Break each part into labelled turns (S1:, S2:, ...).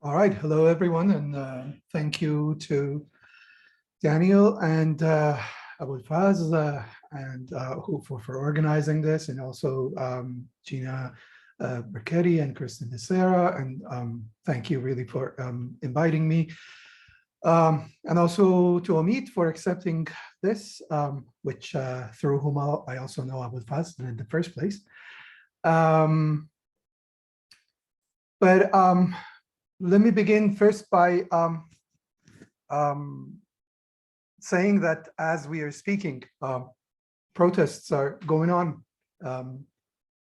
S1: All right, hello everyone, and thank you to Daniel and Abul Faz for organizing this, and also Gina Berketti and Kristen Becerra, and thank you really for inviting me. And also to Omid for accepting this, which through whom I also know Abul Faz in the first place. Let me begin first by saying that as we are speaking, protests are going on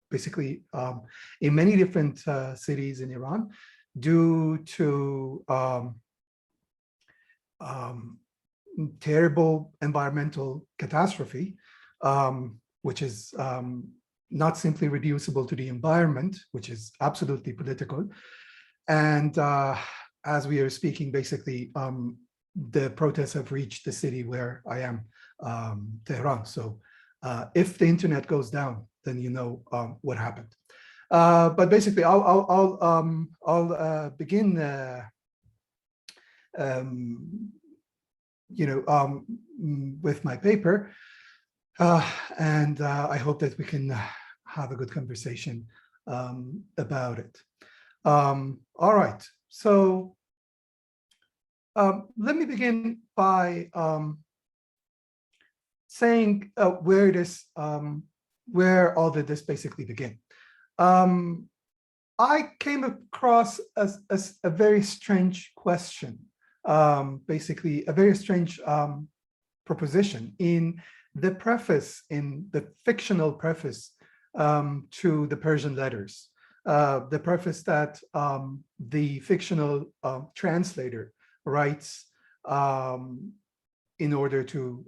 S1: basically in many different cities in Iran due to terrible environmental catastrophe, which is not simply reducible to the environment, which is absolutely political. And as we are speaking, basically, the protests have reached the city where I am, Tehran. So if the internet goes down, then you know what happened. But basically, I'll begin, with my paper, and I hope that we can have a good conversation about it. All right, so let me begin by saying where all of this basically began. I came across a very strange question, basically a very strange proposition in the preface, in the fictional preface to the Persian Letters. The preface that the fictional translator writes in order to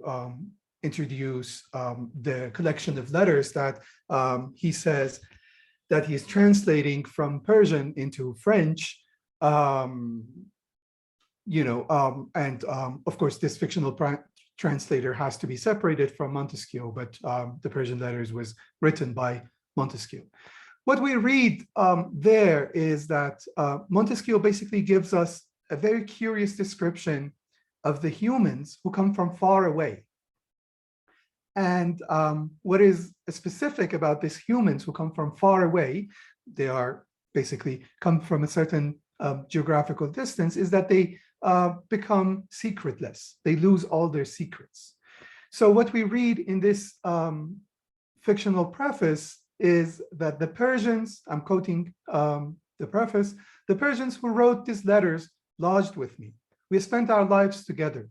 S1: introduce the collection of letters that he says that he's translating from Persian into French, and of course this fictional translator has to be separated from Montesquieu, but the Persian Letters was written by Montesquieu. What we read there is that Montesquieu basically gives us a very curious description of the humans who come from far away. And what is specific about these humans who come from far away, they are basically come from a certain geographical distance, is that they become secretless. They lose all their secrets. So what we read in this fictional preface is that the Persians, I'm quoting the preface, the Persians who wrote these letters lodged with me. We spent our lives together.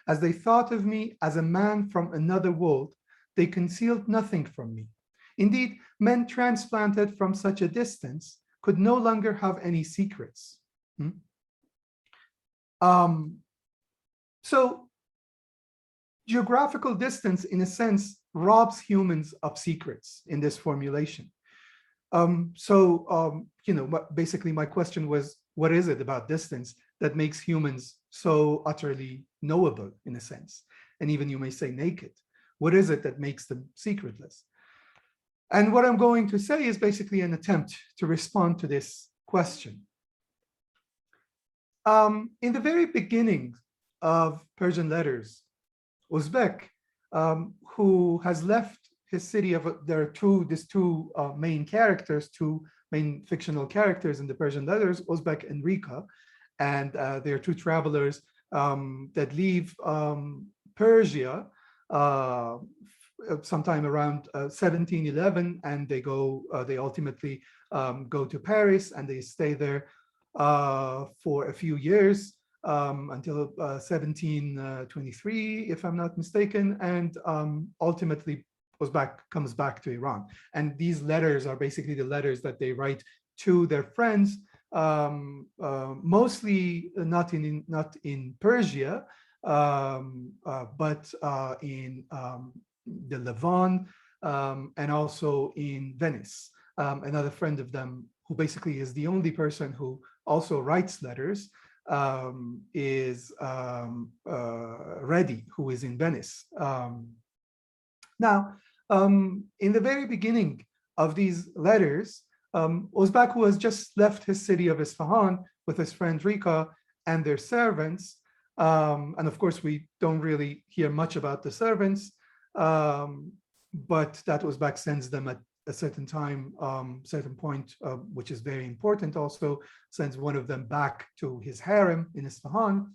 S1: As they thought of me as a man from another world, they concealed nothing from me. Indeed, men transplanted from such a distance could no longer have any secrets. So geographical distance, in a sense, robs humans of secrets in this formulation. Basically my question was, what is it about distance that makes humans so utterly knowable, in a sense? And even you may say naked. What is it that makes them secretless? And what I'm going to say is basically an attempt to respond to this question. In the very beginning of Persian Letters, Uzbek, who has left his city there are these two main characters, two main fictional characters in the Persian Letters, Uzbek and Rika, and they are two travelers that leave Persia sometime around 1711, and they ultimately go to Paris, and they stay there for a few years until 1723, if I'm not mistaken, and ultimately comes back to Iran. And these letters are basically the letters that they write to their friends, mostly not in Persia, but in the Levant, and also in Venice. Another friend of them, who basically is the only person who also writes letters, is Redi, who is in Venice. Now, in the very beginning of these letters, Ozbek, who has just left his city of Isfahan with his friend Rika and their servants, and of course we don't really hear much about the servants, but that Ozbek sends them at a certain time, certain point, which is very important, also sends one of them back to his harem in Isfahan.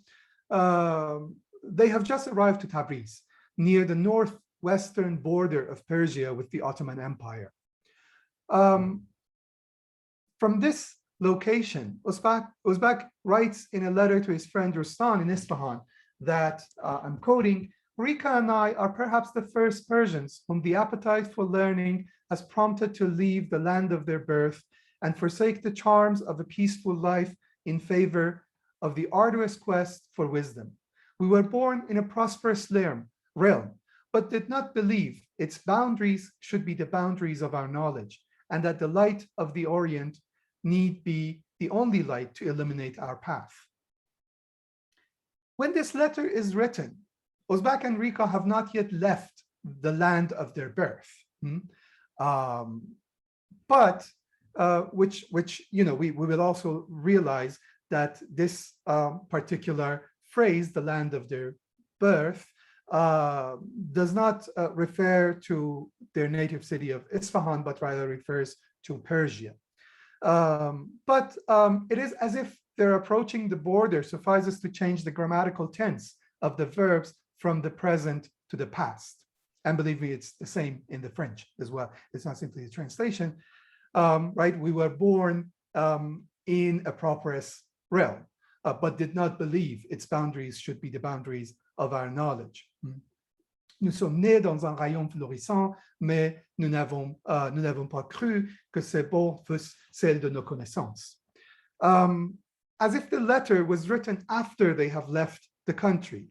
S1: They have just arrived to Tabriz, near the northwestern border of Persia with the Ottoman Empire. From this location, Ozbek writes in a letter to his friend Rustan in Isfahan that, I'm quoting, "Rika and I are perhaps the first Persians whom the appetite for learning has prompted to leave the land of their birth and forsake the charms of a peaceful life in favor of the arduous quest for wisdom. We were born in a prosperous realm, but did not believe its boundaries should be the boundaries of our knowledge, and that the light of the Orient need be the only light to illuminate our path." When this letter is written, Ozbek and Rika have not yet left the land of their birth, but which we will also realize that this particular phrase, the land of their birth, does not refer to their native city of Isfahan, but rather refers to Persia. But it is as if they're approaching the border, suffices to change the grammatical tense of the verbs from the present to the past. And believe me, it's the same in the French as well. It's not simply a translation, right? We were born in a prosperous realm, but did not believe its boundaries should be the boundaries of our knowledge. Nous sommes nés dans un royaume florissant, mais nous n'avons pas cru que ces bords fussent celles de nos connaissances. As if the letter was written after they have left the country,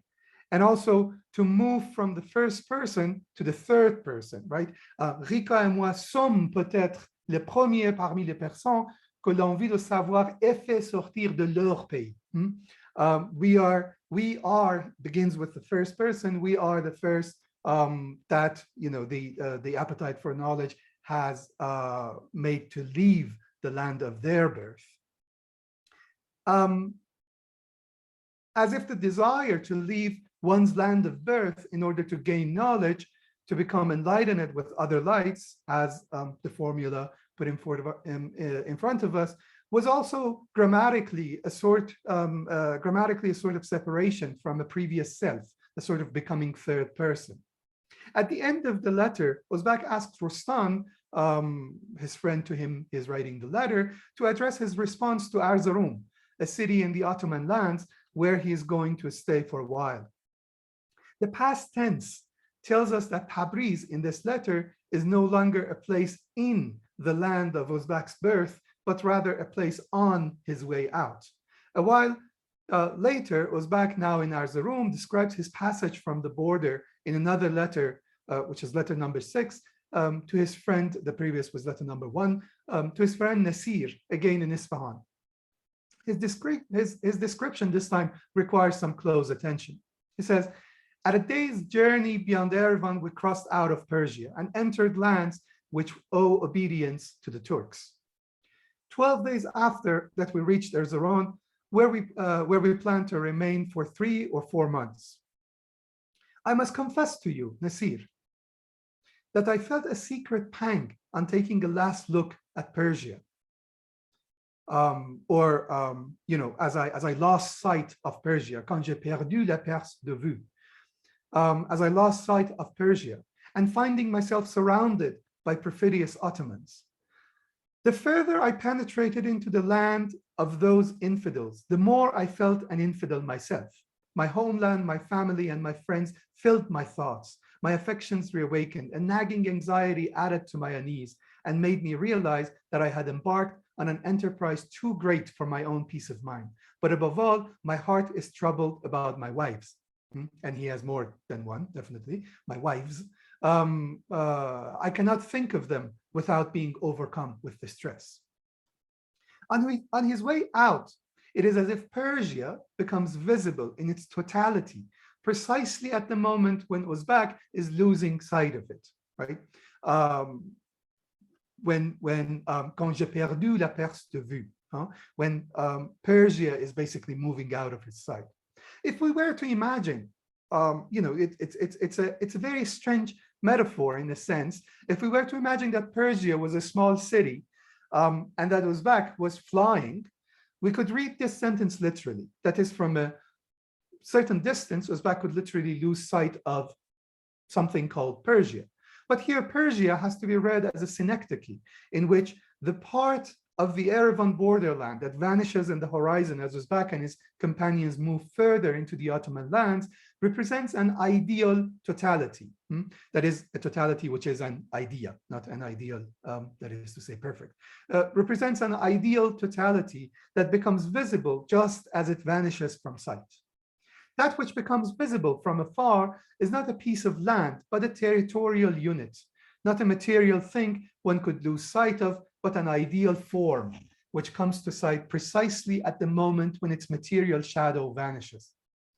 S1: and also to move from the first person to the third person, right? Rika et moi sommes peut-être les premiers parmi les personnes que l'envie de savoir est fait sortir de leur pays. We are begins with the first person. We are the first that the appetite for knowledge has made to leave the land of their birth. As if the desire to leave one's land of birth in order to gain knowledge, to become enlightened with other lights, as the formula put in front of us, was also grammatically a sort of separation from a previous self, a sort of becoming third person. At the end of the letter, Ozbek asks Rustan, his friend to him is writing the letter, to address his response to Erzurum, a city in the Ottoman lands where he is going to stay for a while. The past tense tells us that Tabriz in this letter is no longer a place in the land of Ozbek's birth, but rather a place on his way out. A while later, Ozbek, now in Erzurum, describes his passage from the border in another letter, which is letter number 6, to his friend, the previous was letter number 1, to his friend Nasir, again in Isfahan. His description this time requires some close attention. He says, "At a day's journey beyond Yerevan, we crossed out of Persia and entered lands which owe obedience to the Turks. 12 days after that, we reached Erzurum, where we plan to remain for 3 or 4 months. I must confess to you, Nasir, that I felt a secret pang on taking a last look at Persia. As I lost sight of Persia, quand j'ai perdu la Perse de vue, as I lost sight of Persia, and finding myself surrounded by perfidious Ottomans. The further I penetrated into the land of those infidels, the more I felt an infidel myself. My homeland, my family, and my friends filled my thoughts. My affections reawakened. A nagging anxiety added to my unease and made me realize that I had embarked on an enterprise too great for my own peace of mind. But above all, my heart is troubled about my wives." And he has more than one, definitely, my wives. "I cannot think of them without being overcome with distress." On his way out, it is as if Persia becomes visible in its totality, precisely at the moment when Ozbek is losing sight of it, right? quand j'ai perdu la Perse de vue, when Persia is basically moving out of his sight. If we were to imagine, it's a very strange metaphor in a sense. If we were to imagine that Persia was a small city and that Uzbek was flying, we could read this sentence literally. That is, from a certain distance, Uzbek could literally lose sight of something called Persia. But here, Persia has to be read as a synecdoche, in which the part of the Yerevan borderland that vanishes in the horizon as Uzbek and his companions move further into the Ottoman lands represents an ideal totality. That is, a totality which is an idea, not an ideal, that is to say, perfect. Represents an ideal totality that becomes visible just as it vanishes from sight. That which becomes visible from afar is not a piece of land, but a territorial unit, not a material thing one could lose sight of, but an ideal form, which comes to sight precisely at the moment when its material shadow vanishes.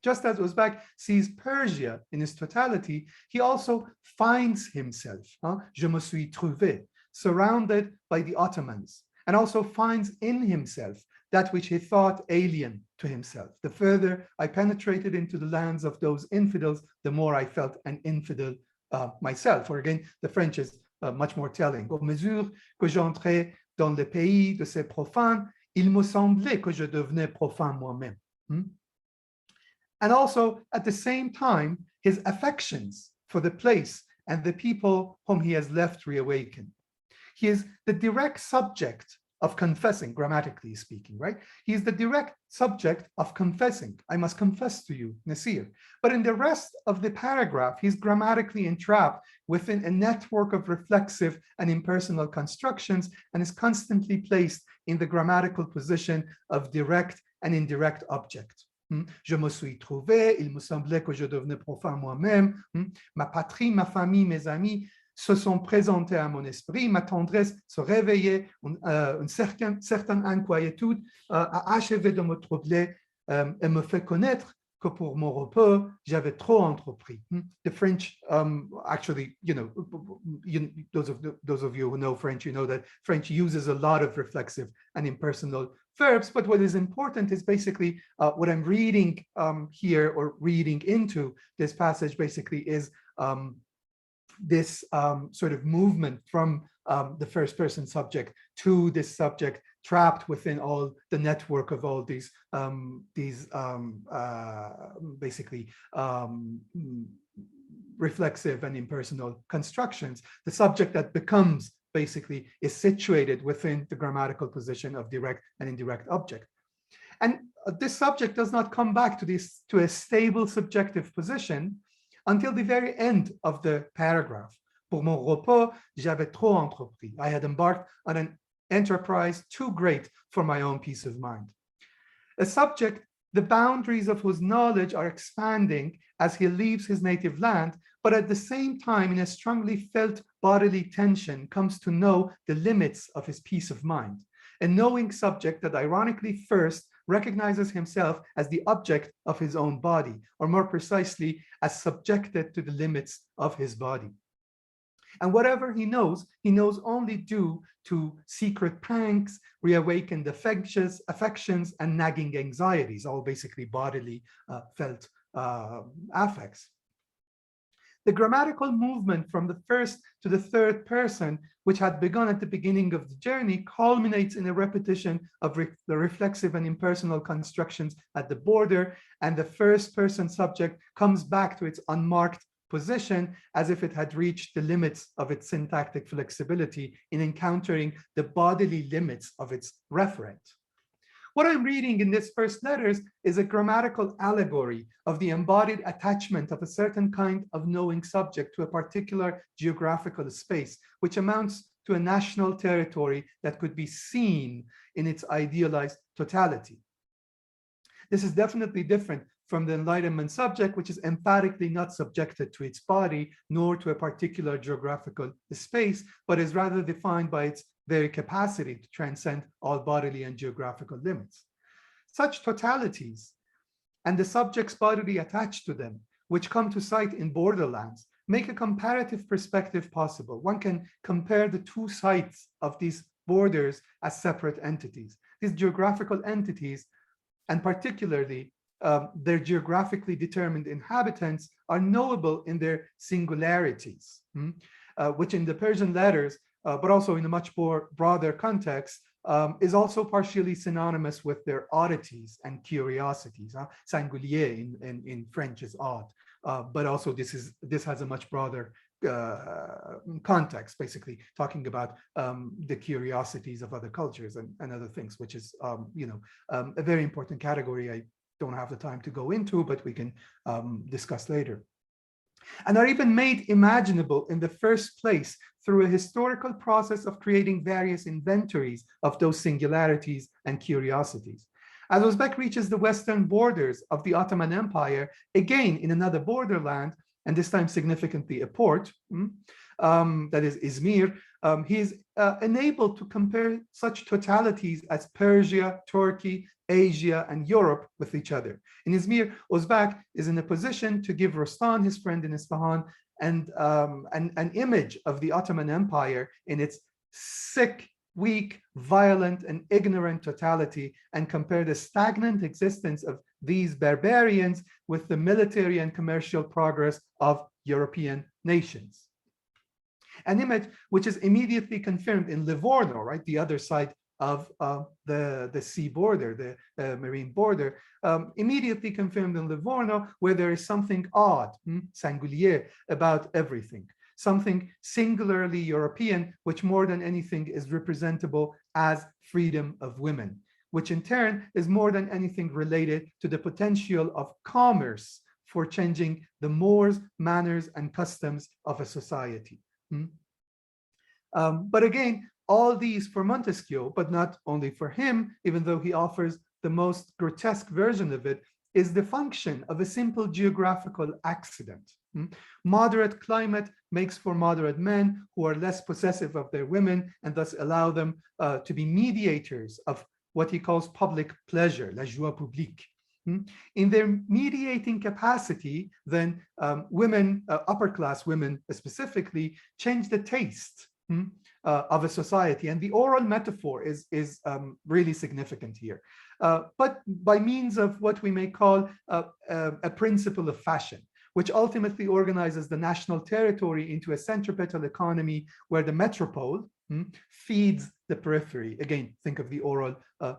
S1: Just as Uzbek sees Persia in its totality, he also finds himself, je me suis trouvé, surrounded by the Ottomans, and also finds in himself that which he thought alien to himself. The further I penetrated into the lands of those infidels, the more I felt an infidel myself. Or again, the French is much more telling. Au mesure que j'entrais dans le pays de ces profanes, il me semblait que je devenais profane moi-même. And also, at the same time, his affections for the place and the people whom he has left reawaken. He is the direct subject of confessing, grammatically speaking, right? He is the direct subject of confessing. I must confess to you, Nasir. But in the rest of the paragraph, he's grammatically entrapped within a network of reflexive and impersonal constructions and is constantly placed in the grammatical position of direct and indirect object. Je me suis trouvé, il me semblait que je devenais profane moi-même. Ma patrie, ma famille, mes amis se sont présentés à mon esprit, ma tendresse se réveillait, une certaine inquiétude a achevé de me troubler et me fait connaître que pour mon repos, j'avais trop entrepris. The French, actually, those of you who know French, you know that French uses a lot of reflexive and impersonal verbs, but what is important is basically what I'm reading here, or reading into this passage basically is this sort of movement from the first person subject to this subject trapped within all the network of all these basically reflexive and impersonal constructions. The subject that becomes basically is situated within the grammatical position of direct and indirect object. And this subject does not come back to a stable subjective position until the very end of the paragraph. Pour mon repos, j'avais trop entrepris. I had embarked on an enterprise too great for my own peace of mind. A subject, the boundaries of whose knowledge are expanding as he leaves his native land, but at the same time, in a strongly felt bodily tension, comes to know the limits of his peace of mind. A knowing subject that ironically first recognizes himself as the object of his own body, or more precisely, as subjected to the limits of his body. And whatever he knows only due to secret pranks, reawakened affections, and nagging anxieties, all basically bodily felt affects. The grammatical movement from the first to the third person, which had begun at the beginning of the journey, culminates in a repetition of the reflexive and impersonal constructions at the border, and the first person subject comes back to its unmarked position as if it had reached the limits of its syntactic flexibility in encountering the bodily limits of its referent. What I'm reading in this first letters is a grammatical allegory of the embodied attachment of a certain kind of knowing subject to a particular geographical space, which amounts to a national territory that could be seen in its idealized totality. This is definitely different from the Enlightenment subject, which is emphatically not subjected to its body, nor to a particular geographical space, but is rather defined by its very capacity to transcend all bodily and geographical limits. Such totalities and the subjects bodily attached to them, which come to sight in borderlands, make a comparative perspective possible. One can compare the two sides of these borders as separate entities. These geographical entities, and particularly their geographically determined inhabitants, are knowable in their singularities, which in the Persian letters, but also in a much more broader context, is also partially synonymous with their oddities and curiosities. Singulier in French is odd, but also this has a much broader context, basically talking about the curiosities of other cultures and other things, which is a very important category I don't have the time to go into, but we can discuss later. And are even made imaginable in the first place through a historical process of creating various inventories of those singularities and curiosities. As Uzbek reaches the western borders of the Ottoman Empire, again in another borderland, and this time significantly a port, that is Izmir, he is enabled to compare such totalities as Persia, Turkey, Asia, and Europe with each other. In Izmir, Uzbek is in a position to give Rustan, his friend in Isfahan, and an image of the Ottoman Empire in its sick, weak, violent, and ignorant totality, and compare the stagnant existence of these barbarians with the military and commercial progress of European nations. An image which is immediately confirmed in Livorno, right, the other side of the sea border, the marine border, immediately confirmed in Livorno, where there is something odd, singulier, about everything, something singularly European, which more than anything is representable as freedom of women, which in turn is more than anything related to the potential of commerce for changing the mores, manners, and customs of a society. But again, all these for Montesquieu, but not only for him, even though he offers the most grotesque version of it, is the function of a simple geographical accident. Moderate climate makes for moderate men who are less possessive of their women and thus allow them to be mediators of what he calls public pleasure, la joie publique. In their mediating capacity, then women, upper class women specifically, change the taste of a society. And the oral metaphor is really significant here. But by means of what we may call a principle of fashion, which ultimately organizes the national territory into a centripetal economy where the metropole feeds the periphery. Again, think of the oral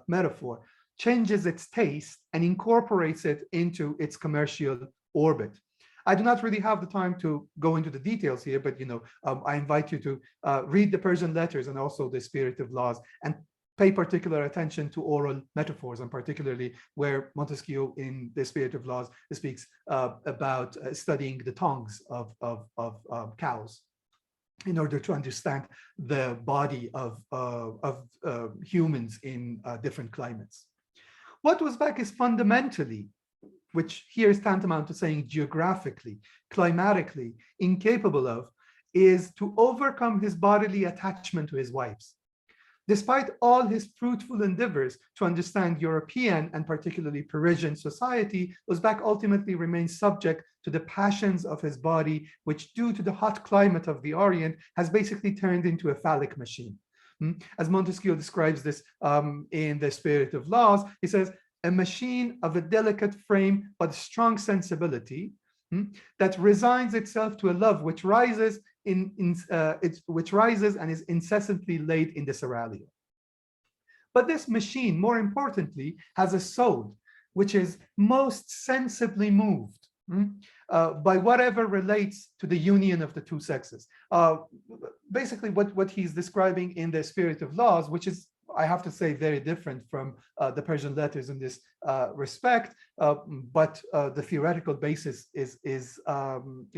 S1: metaphor, changes its taste and incorporates it into its commercial orbit. I do not really have the time to go into the details here, but I invite you to read the Persian Letters and also the Spirit of Laws, and pay particular attention to oral metaphors, and particularly where Montesquieu in the Spirit of Laws speaks about studying the tongues of cows in order to understand the body of humans in different climates. What Uzbek is fundamentally, which here is tantamount to saying geographically, climatically, incapable of, is to overcome his bodily attachment to his wives. Despite all his fruitful endeavors to understand European and particularly Parisian society, Uzbek ultimately remains subject to the passions of his body, which due to the hot climate of the Orient has basically turned into a phallic machine. As Montesquieu describes this in The Spirit of Laws, he says, a machine of a delicate frame but strong sensibility that resigns itself to a love which rises which rises and is incessantly laid in the seraglio. But this machine, more importantly, has a soul which is most sensibly moved by whatever relates to the union of the two sexes. Basically, what he's describing in The Spirit of Laws, which is, I have to say, very different from the Persian Letters in this respect, but the theoretical basis is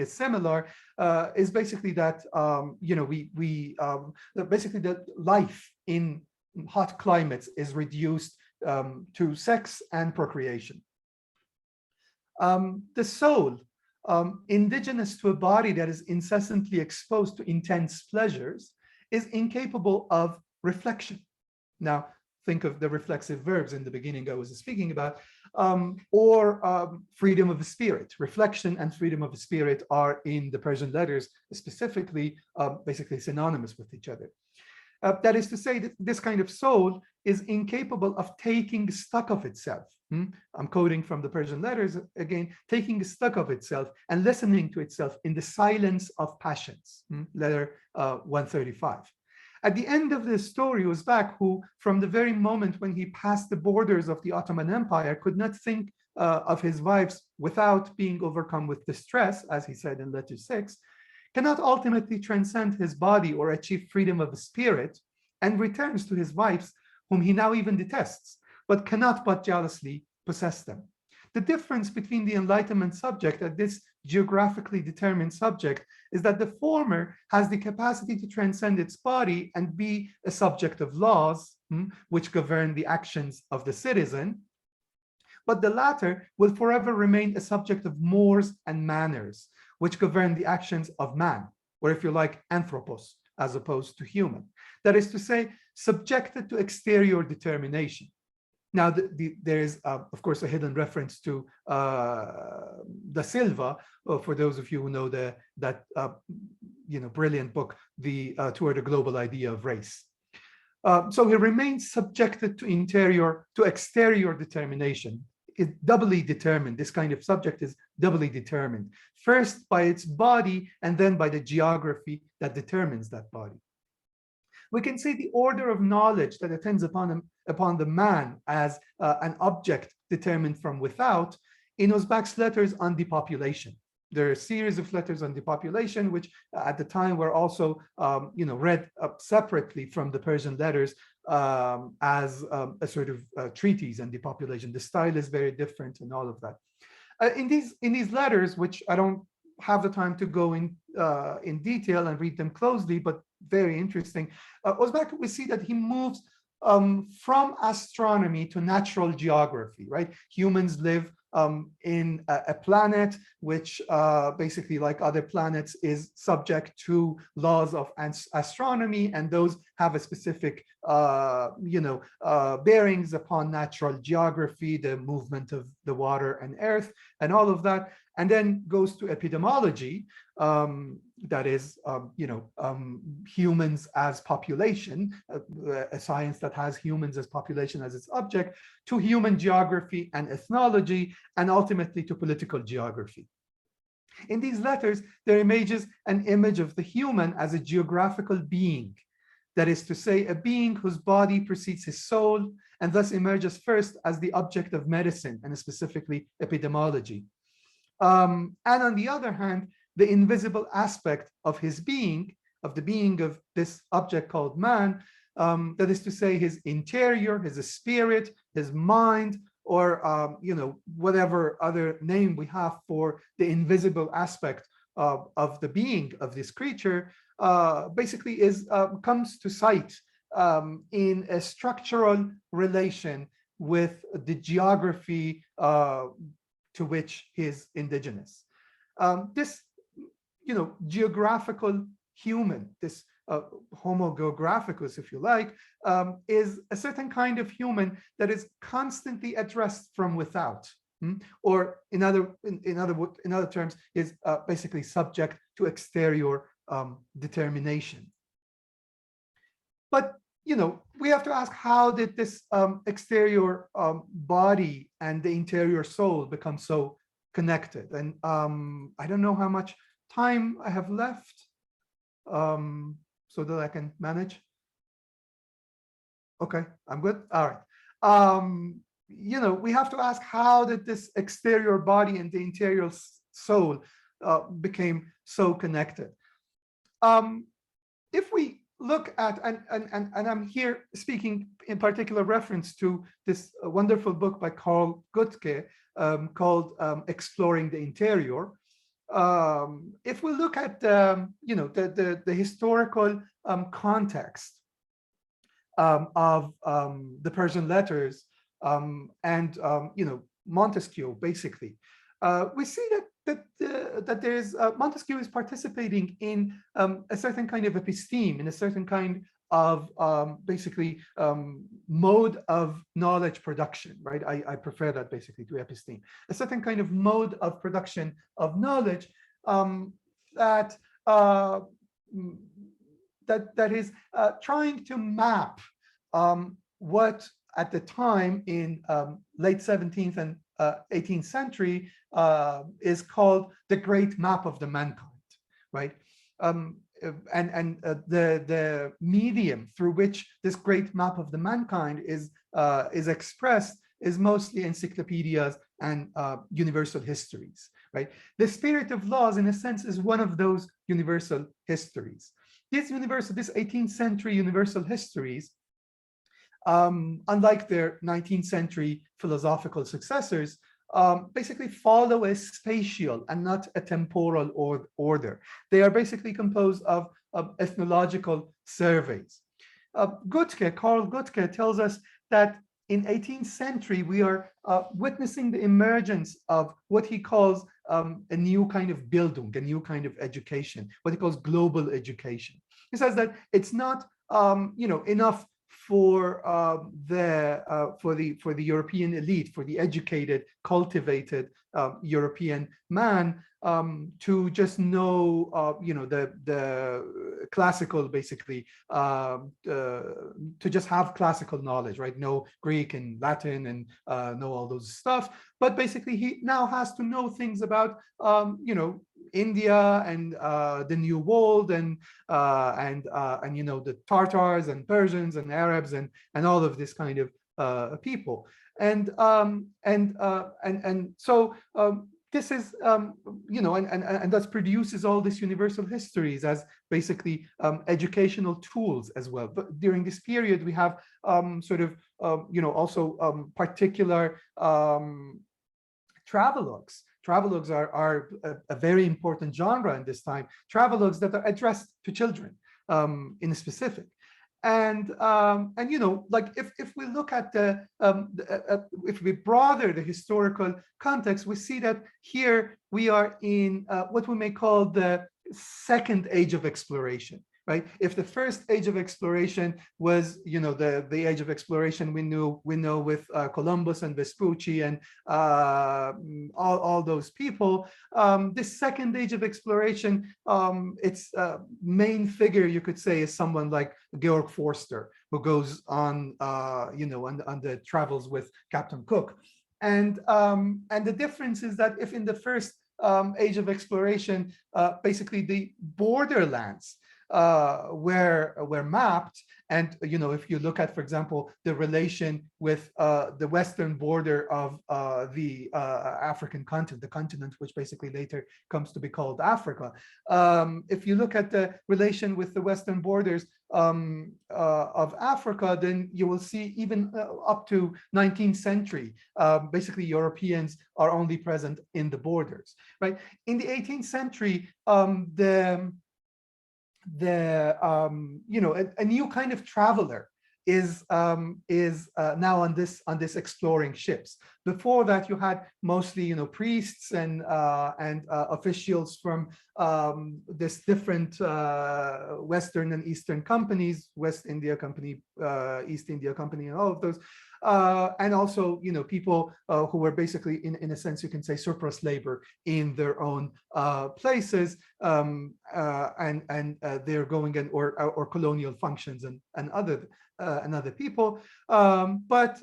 S1: similar. Is basically that basically that life in hot climates is reduced to sex and procreation. The soul, indigenous to a body that is incessantly exposed to intense pleasures, is incapable of reflection. Now, think of the reflexive verbs in the beginning I was speaking about, or freedom of the spirit. Reflection and freedom of the spirit are in the Persian letters specifically basically synonymous with each other. That is to say that this kind of soul is incapable of taking stock of itself. I'm quoting from the Persian letters again, taking stock of itself and listening to itself in the silence of passions. Letter 135. At the end of this story, Uzbek, who from the very moment when he passed the borders of the Ottoman Empire could not think of his wives without being overcome with distress, as he said in letter 6, cannot ultimately transcend his body or achieve freedom of the spirit, and returns to his wives, whom he now even detests, but cannot but jealously possess them. The difference between the Enlightenment subject and this geographically determined subject is that the former has the capacity to transcend its body and be a subject of laws, which govern the actions of the citizen, but the latter will forever remain a subject of mores and manners, which govern the actions of man, or if you like, anthropos, as opposed to human. That is to say, subjected to exterior determination. Now, there is, of course, a hidden reference to Da Silva, for those of you who know that brilliant book, Toward the Global Idea of Race. So he remains subjected to exterior determination. Is doubly determined. This kind of subject is doubly determined, first by its body and then by the geography that determines that body. We can see the order of knowledge that attends upon the man as an object determined from without in Uzbek's letters on depopulation. There are a series of letters on depopulation, which at the time were also read separately from the Persian letters as a sort of treatise on depopulation. The style is very different and all of that. In these letters, which I don't have the time to go in detail and read them closely, but very interesting, Uzbek, we see that he moves from astronomy to natural geography, right? Humans live in a planet which basically, like other planets, is subject to laws of astronomy, and those have a specific bearings upon natural geography, the movement of the water and earth and all of that, and then goes to epidemiology, that is humans as population, a science that has humans as population as its object, to human geography and ethnology, and ultimately to political geography. In these letters, there emerges an image of the human as a geographical being, that is to say, a being whose body precedes his soul, and thus emerges first as the object of medicine, and specifically epidemiology. And on the other hand, the invisible aspect of his being, of the being of this object called man, that is to say, his interior, his spirit, his mind, or whatever other name we have for the invisible aspect of the being of this creature, basically comes to sight in a structural relation with the geography to which he is indigenous. This geographical human, this Homo Geographicus, if you like, is a certain kind of human that is constantly addressed from without, or in other terms, is basically subject to exterior determination. But we have to ask, how did this exterior body and the interior soul become so connected? And I don't know how much time I have left so that I can manage. Okay, I'm good. All right. We have to ask, how did this exterior body and the interior soul became so connected? If we look at, and I'm here speaking in particular reference to this wonderful book by Carl Guttke called Exploring the Interior. If we look at the historical context of the Persian letters and Montesquieu, basically, we see that there is Montesquieu is participating in a certain kind of episteme, in a certain kind of basically mode of knowledge production, right? I prefer that basically to episteme. A certain kind of mode of production of knowledge that that is trying to map what at the time in late 17th and 18th century is called the great map of the mankind, right? The medium through which this great map of the mankind is expressed is mostly encyclopedias and universal histories, right? The spirit of laws, in a sense, is one of those universal histories. This 18th century universal histories, unlike their 19th century philosophical successors, basically follow a spatial and not a temporal order. They are basically composed of ethnological surveys. Karl Guttke tells us that in 18th century, we are witnessing the emergence of what he calls a new kind of Bildung, a new kind of education, what he calls global education. He says that it's not enough for the European elite, for the educated, cultivated European man to just know the classical, basically to just have classical knowledge, right? Know Greek and Latin and know all those stuff, but basically he now has to know things about India and the New World and the Tartars and Persians and Arabs and all of this kind of people, and so this is and thus produces all this universal histories as basically educational tools as well. But during this period, we have also particular travelogues. Travelogues are a very important genre in this time. Travelogues that are addressed to children in specific. And like if we look at if we broaden the historical context, we see that here we are in what we may call the second age of exploration, right? If the first age of exploration was, the age of exploration we know with Columbus and Vespucci and all those people, this second age of exploration, its main figure, you could say, is someone like Georg Forster, who goes on, on the travels with Captain Cook. And the difference is that if in the first age of exploration, basically the borderlands were mapped, and if you look at, for example, the relation with the western border of the African continent, the continent which basically later comes to be called Africa, if you look at the relation with the western borders of Africa, then you will see even up to 19th century, basically Europeans are only present in the borders, right? In the 18th century, a new kind of traveler is now on this exploring ships. Before that, you had mostly priests and officials from this different Western and Eastern companies, West India Company, East India Company, and all of those. And also, people who were basically, in a sense, you can say, surplus labor in their own places, and they're going in or colonial functions and other people. But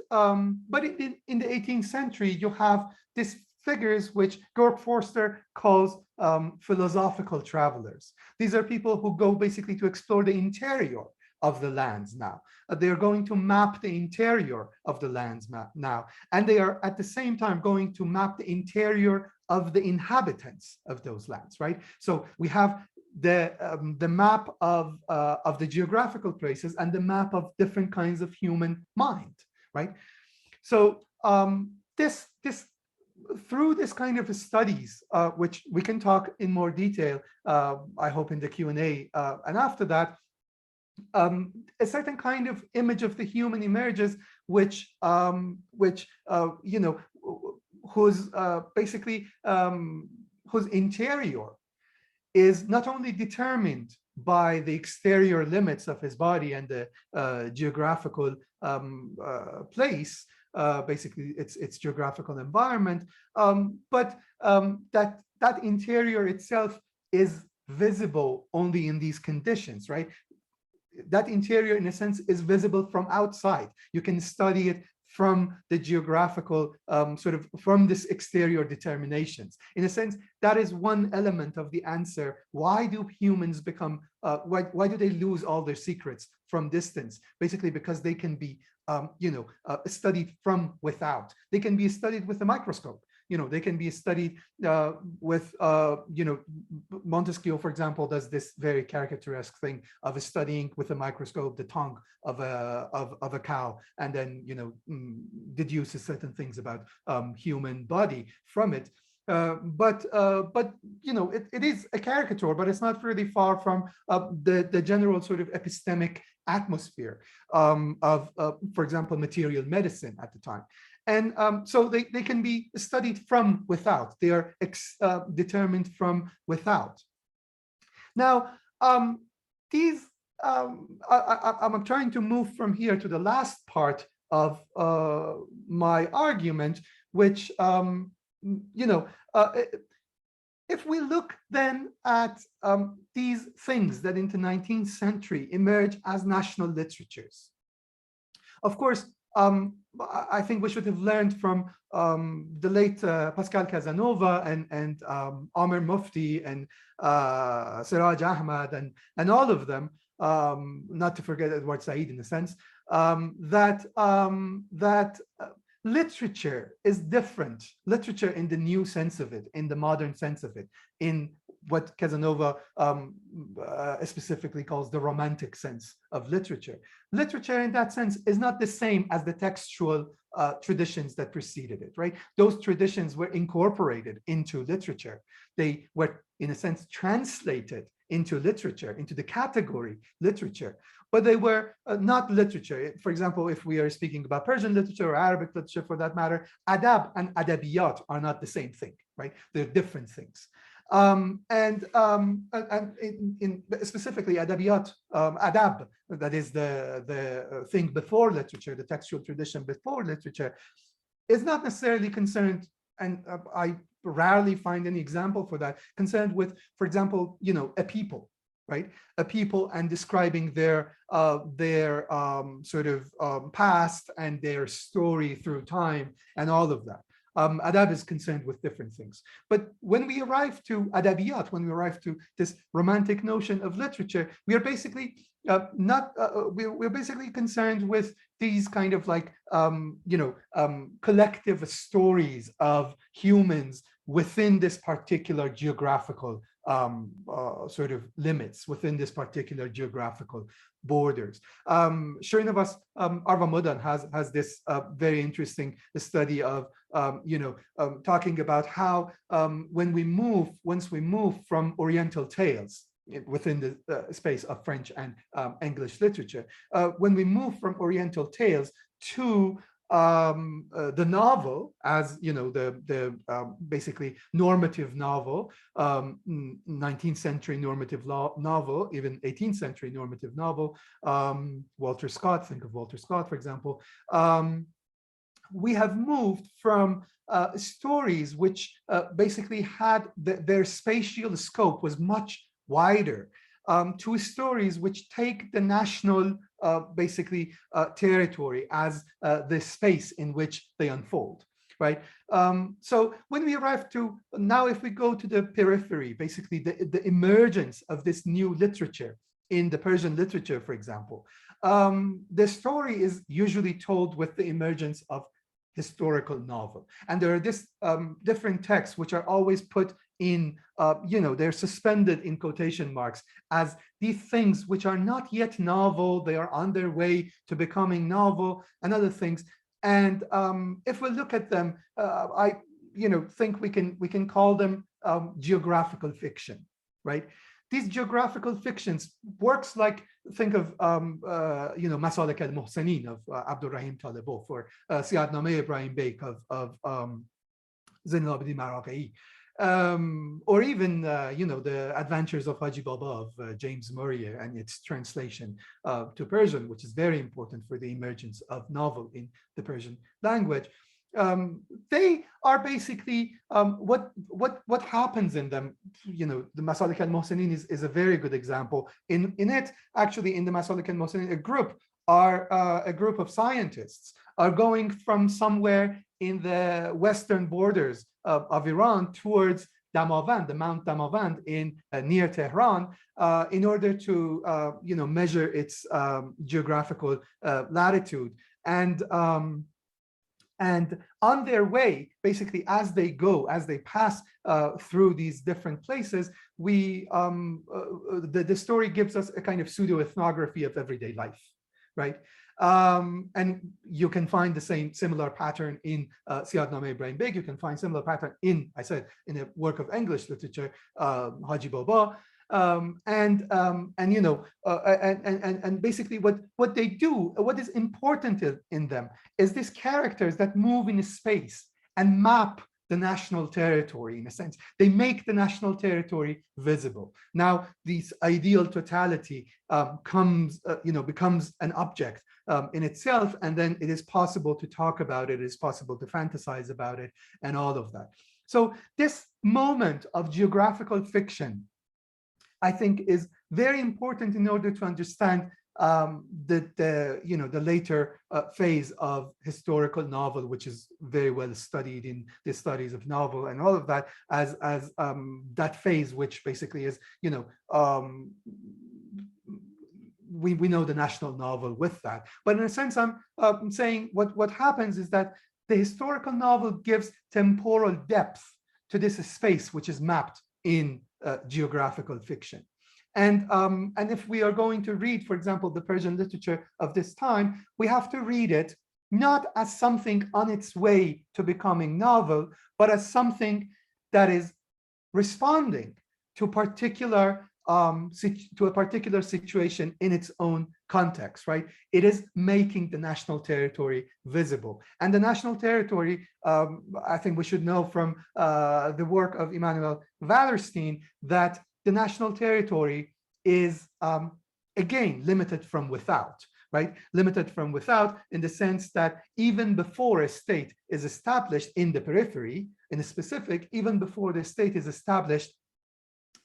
S1: in the 18th century, you have these figures which Georg Forster calls philosophical travelers. These are people who go basically to explore the interior of the lands now. They're going to map the interior of the lands now. And they are at the same time going to map the interior of the inhabitants of those lands, right? So we have the map of the geographical places and the map of different kinds of human mind, right? So this through this kind of studies, which we can talk in more detail, I hope in the Q&A, and after that, a certain kind of image of the human emerges, which whose basically whose interior is not only determined by the exterior limits of his body and the geographical place, basically its geographical environment, but that interior itself is visible only in these conditions, right? That interior, in a sense, is visible from outside. You can study it from the geographical, from this exterior determinations. In a sense, that is one element of the answer. Why do humans become, why do they lose all their secrets from distance? Basically, because they can be, studied from without. They can be studied with a microscope. They can be studied with, Montesquieu, for example, does this very caricaturesque thing of studying with a microscope the tongue of a cow, and then, deduces certain things about human body from it. But it is a caricature, but it's not really far from the general sort of epistemic atmosphere of, for example, material medicine at the time. And so they can be studied from without. They are determined from without. Now, I'm trying to move from here to the last part of my argument, which, if we look then at these things that in the 19th century emerge as national literatures, of course, I think we should have learned from the late Pascal Casanova and Omer Mufti and Siraj Ahmad and all of them, not to forget Edward Said in a sense, that literature is different. Literature in the new sense of it, in the modern sense of it, in what Casanova specifically calls the romantic sense of literature. Literature in that sense is not the same as the textual traditions that preceded it, right? Those traditions were incorporated into literature. They were, in a sense, translated into literature, into the category literature, but they were not literature. For example, if we are speaking about Persian literature or Arabic literature for that matter, adab and adabiyat are not the same thing, right? They're different things. And specifically adabiyat, adab, that is the thing before literature, the textual tradition before literature, is not necessarily concerned, and I rarely find any example for that, concerned with, for example, a people, right? A people, and describing their past and their story through time and all of that. Adab is concerned with different things. But when we arrive to adabiyat, when we arrive to this romantic notion of literature, we are basically we're basically concerned with these kind of like collective stories of humans within this particular geographical sort of limits, within this particular geographical borders. Srinivas Arvamudan has this very interesting study of talking about how once we move from Oriental tales within the space of French and English literature, when we move from Oriental tales to the novel, as the basically normative novel, 19th century normative novel, even 18th century normative novel, Walter Scott, think of Walter Scott, for example. We have moved from stories which basically had their spatial scope was much wider, to stories which take the national basically territory as the space in which they unfold, right? So when we arrive to now, if we go to the periphery, basically the emergence of this new literature in the Persian literature, for example, the story is usually told with the emergence of historical novel, and there are this different texts which are always put in, they're suspended in quotation marks as these things which are not yet novel, they are on their way to becoming novel and other things. And if we look at them, I think we can call them geographical fiction, right? These geographical fictions works like, think of Masalik al-Muhsanin of Abdurrahim Talibov, or Siyadnameh Ibrahim Bek of Zain al-Abidin Maraghi. or even, the Adventures of Haji Baba of James Murray and its translation to Persian, which is very important for the emergence of novel in the Persian language. They are basically what happens in them. The Masalik al-Mohsinin is a very good example. In it, actually, in the Masalik al-Mohsinin, a group of scientists are going from somewhere in the western borders of Iran towards Damavand, the Mount Damavand in near Tehran, in order to measure its geographical latitude. And on their way, basically, as they pass through these different places, the story gives us a kind of pseudo-ethnography of everyday life, right? And you can find the similar pattern in Siyadnameh Ibrahim Beg. You can find similar pattern in a work of English literature, Haji Baba. And basically what they do, what is important in them is these characters that move in space and map the national territory. In a sense, they make the national territory visible. Now, this ideal totality becomes an object in itself, and then it is possible to talk about it, it is possible to fantasize about it, and all of that. So this moment of geographical fiction, I think, is very important in order to understand the later phase of historical novel, which is very well studied in the studies of novel and all of that, as that phase, which basically is, we know the national novel with that. But in a sense, I'm saying what happens is that the historical novel gives temporal depth to this space, which is mapped in geographical fiction. And if we are going to read, for example, the Persian literature of this time, we have to read it not as something on its way to becoming novel, but as something that is responding to a particular situation in its own context, right? It is making the national territory visible. And the national territory, I think we should know from the work of Immanuel Wallerstein, that the national territory is, again, limited from without, right? Limited from without in the sense that even before a state is established in the periphery, in a specific, even before the state is established,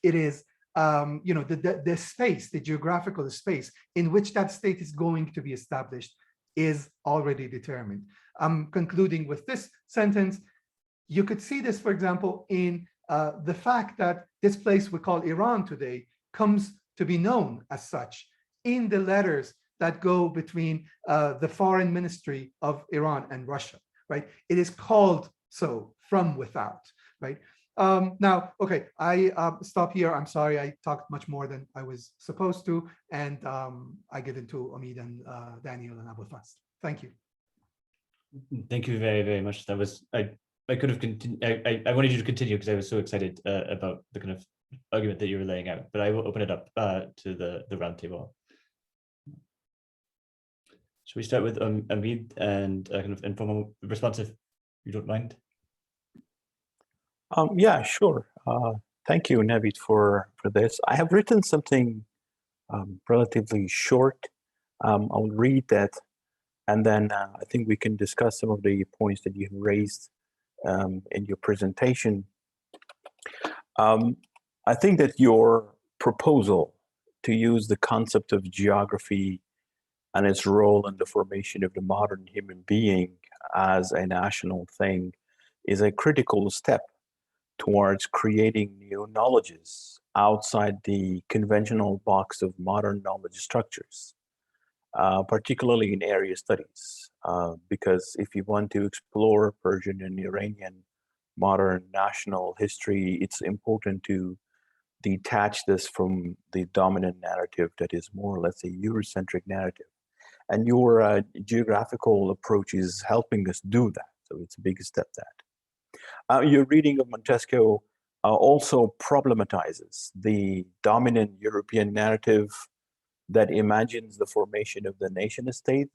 S1: it is the space, the geographical space in which that state is going to be established is already determined. I'm concluding with this sentence. You could see this, for example, in the fact that this place we call Iran today comes to be known as such in the letters that go between the foreign ministry of Iran and Russia, right? It is called so from without, right? Now, okay, I stop here. I'm sorry, I talked much more than I was supposed to, and I give it to Omid and Daniel and Abu Fast. Thank you.
S2: Thank you very, very much. That was, I could have continued. I wanted you to continue because I was so excited about the kind of argument that you were laying out, but I will open it up to the roundtable. Should we start with Omid and kind of informal response, if you don't mind?
S3: Yeah, sure. Thank you, Navid, for this. I have written something relatively short. I'll read that, and then I think we can discuss some of the points that you have raised in your presentation. I think that your proposal to use the concept of geography and its role in the formation of the modern human being as a national thing is a critical step towards creating new knowledges outside the conventional box of modern knowledge structures, particularly in area studies. Because if you want to explore Persian and Iranian modern national history, it's important to detach this from the dominant narrative that is more or less a Eurocentric narrative. And your geographical approach is helping us do that. So it's a big step that. Your reading of Montesquieu also problematizes the dominant European narrative that imagines the formation of the nation state,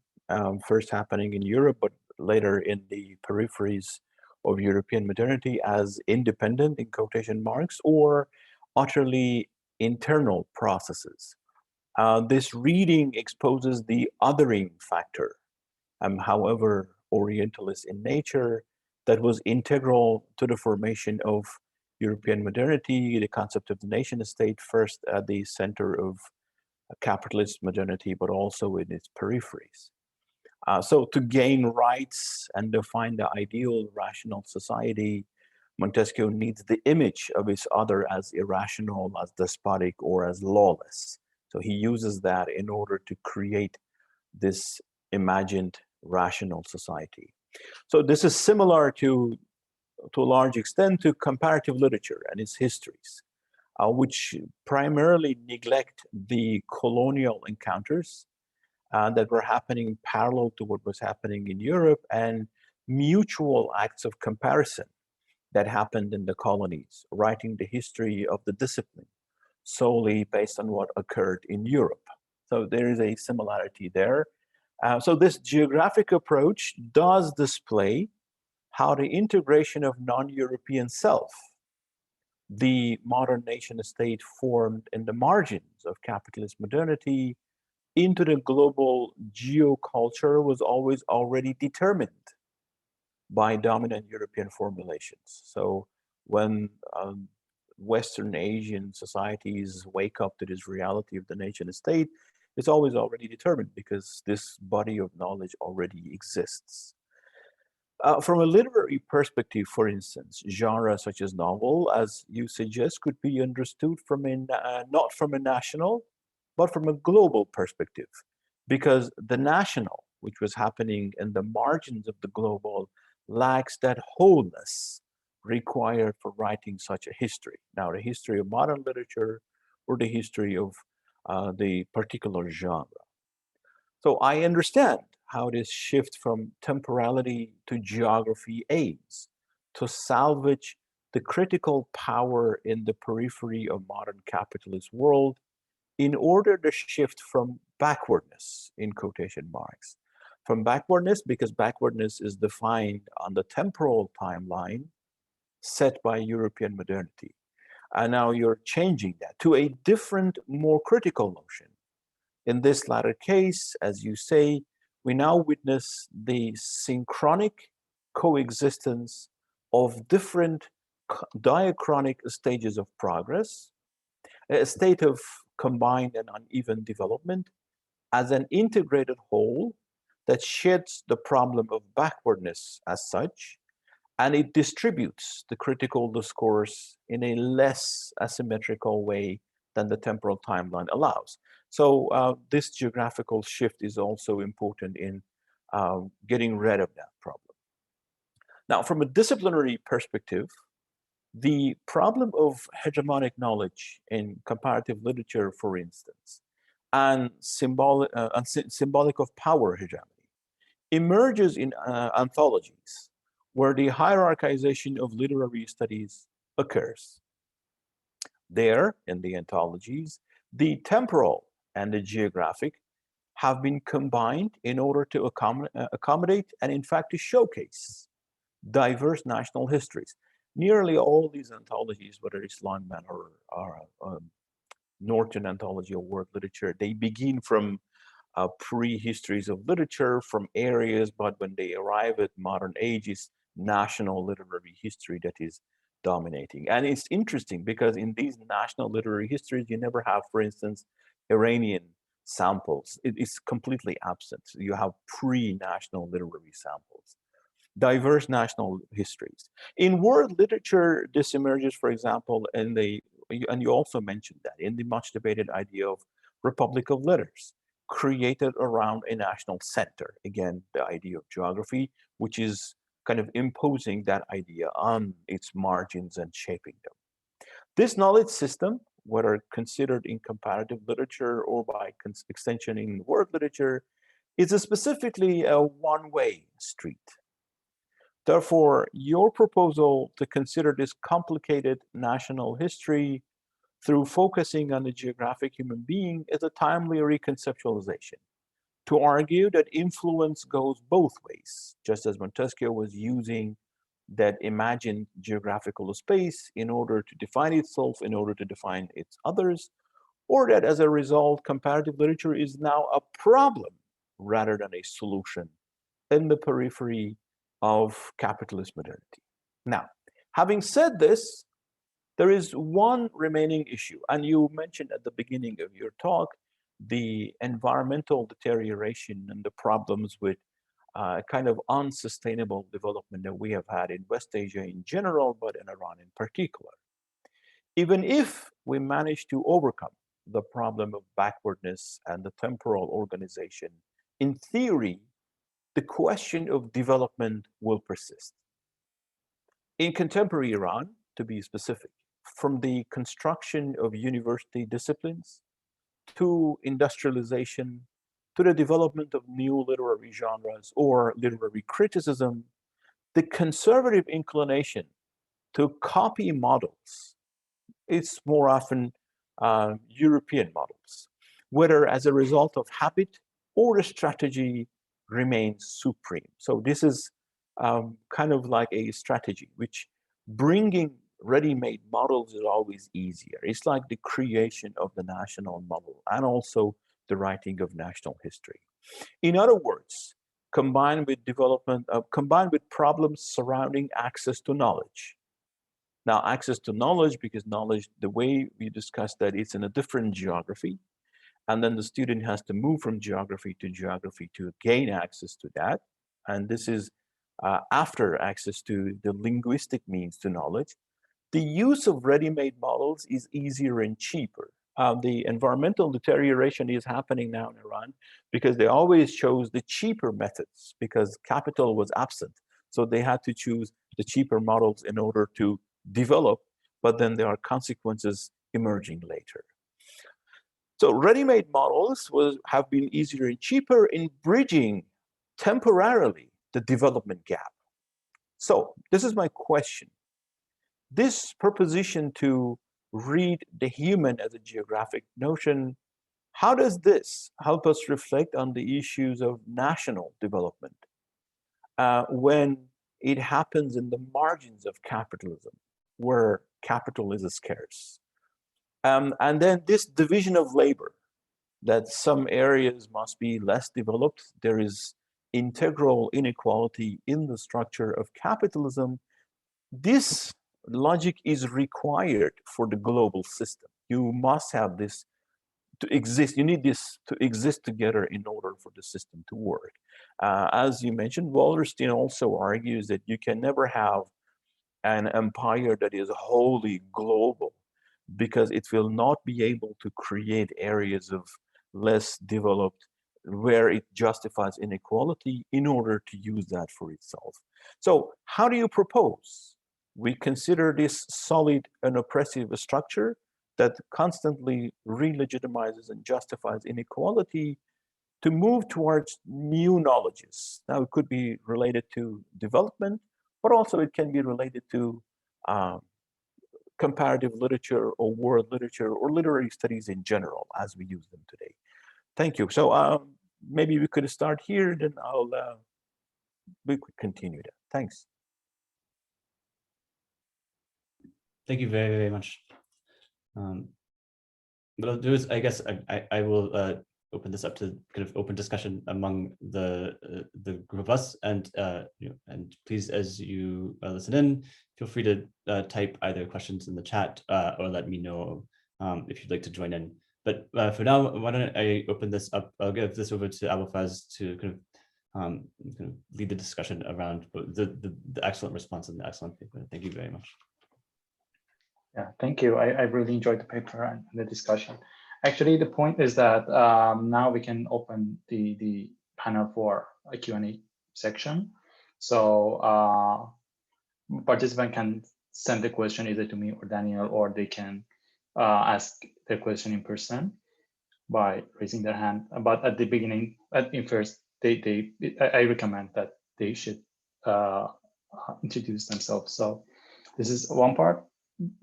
S3: first happening in Europe, but later in the peripheries of European modernity as independent, in quotation marks, or utterly internal processes. This reading exposes the othering factor, however Orientalist in nature, that was integral to the formation of European modernity, the concept of the nation state, first at the center of capitalist modernity, but also in its peripheries. So to gain rights and define the ideal rational society, Montesquieu needs the image of his other as irrational, as despotic, or as lawless. So he uses that in order to create this imagined rational society. So this is similar to a large extent to comparative literature and its histories, which primarily neglect the colonial encounters that were happening parallel to what was happening in Europe, and mutual acts of comparison that happened in the colonies, writing the history of the discipline solely based on what occurred in Europe. So there is a similarity there. So this geographic approach does display how the integration of non-European self, the modern nation state formed in the margins of capitalist modernity, into the global geoculture was always already determined by dominant European formulations. So when Western Asian societies wake up to this reality of the nation state, it's always already determined because this body of knowledge already exists. From a literary perspective, for instance, genres such as novel, as you suggest, could be understood from not from a national, but from a global perspective, because the national, which was happening in the margins of the global, lacks that wholeness required for writing such a history. Now, the history of modern literature or the history of the particular genre. So I understand how this shift from temporality to geography aims to salvage the critical power in the periphery of modern capitalist world in order to shift from backwardness, in quotation marks, from backwardness, because backwardness is defined on the temporal timeline set by European modernity. And now you're changing that to a different, more critical notion. In this latter case, as you say, we now witness the synchronic coexistence of different diachronic stages of progress, a state of combined and uneven development as an integrated whole that sheds the problem of backwardness as such, and it distributes the critical discourse in a less asymmetrical way than the temporal timeline allows. So this geographical shift is also important in getting rid of that problem. Now, from a disciplinary perspective, the problem of hegemonic knowledge in comparative literature, for instance, and symbolic of power hegemony emerges in anthologies where the hierarchization of literary studies occurs. There, in the anthologies, the temporal and the geographic have been combined in order to accommodate and, in fact, to showcase diverse national histories. Nearly all these anthologies, whether it's Longman or Norton Anthology of World Literature, they begin from pre-histories of literature from areas, but when they arrive at modern age, it's national literary history that is dominating. And it's interesting because in these national literary histories, you never have, for instance, Iranian samples. It's completely absent. You have pre-national literary samples. Diverse national histories. In world literature, this emerges, for example, and you also mentioned that, in the much debated idea of Republic of Letters, created around a national center. Again, the idea of geography, which is kind of imposing that idea on its margins and shaping them. This knowledge system, whether considered in comparative literature or by extension in world literature, is specifically a one-way street. Therefore, your proposal to consider this complicated national history through focusing on the geographic human being is a timely reconceptualization to argue that influence goes both ways, just as Montesquieu was using that imagined geographical space in order to define itself, in order to define its others, or that as a result, comparative literature is now a problem rather than a solution in the periphery of capitalist modernity. Now, having said this, there is one remaining issue, and you mentioned at the beginning of your talk the environmental deterioration and the problems with kind of unsustainable development that we have had in West Asia in general, but in Iran in particular. Even if we manage to overcome the problem of backwardness and the temporal organization, in theory, the question of development will persist. In contemporary Iran, to be specific, from the construction of university disciplines to industrialization, to the development of new literary genres or literary criticism, the conservative inclination to copy models is more often European models, whether as a result of habit or a strategy remains supreme. So this is kind of like a strategy, which bringing ready-made models is always easier. It's like the creation of the national model and also the writing of national history. In other words, combined with problems surrounding access to knowledge. Now, access to knowledge, because knowledge, the way we discussed that, it's in a different geography. And then the student has to move from geography to gain access to that. And this is after access to the linguistic means to knowledge. The use of ready-made models is easier and cheaper. The environmental deterioration is happening now in Iran because they always chose the cheaper methods because capital was absent. So they had to choose the cheaper models in order to develop, but then there are consequences emerging later. So ready-made models have been easier and cheaper in bridging temporarily the development gap. So this is my question. This proposition to read the human as a geographic notion, how does this help us reflect on the issues of national development when it happens in the margins of capitalism, where capital is scarce? And then this division of labor, that some areas must be less developed. There is integral inequality in the structure of capitalism. This logic is required for the global system. You must have this to exist. You need this to exist together in order for the system to work. As you mentioned, Wallerstein also argues that you can never have an empire that is wholly global because it will not be able to create areas of less developed where it justifies inequality in order to use that for itself. So how do you propose we consider this solid and oppressive structure that constantly re-legitimizes and justifies inequality to move towards new knowledges? Now, it could be related to development, but also it can be related to comparative literature or world literature or literary studies in general as we use them today. Thank you. So maybe we could start here, then we could continue that. Thanks.
S2: Thank you very, very much. What I'll do is, I guess, I will open this up to kind of open discussion among the group of us, and and please, as you listen in, feel free to type either questions in the chat or let me know if you'd like to join in. But for now, why don't I open this up? I'll give this over to Abulfaz to kind of lead the discussion around the excellent response and the excellent paper. Thank you very much.
S4: Yeah, thank you. I really enjoyed the paper and the discussion. Actually, the point is that now we can open the panel for a Q&A section. So participant can send the question either to me or Daniel, or they can ask their question in person by raising their hand. But at the beginning, first, I recommend that they should introduce themselves. So this is one part.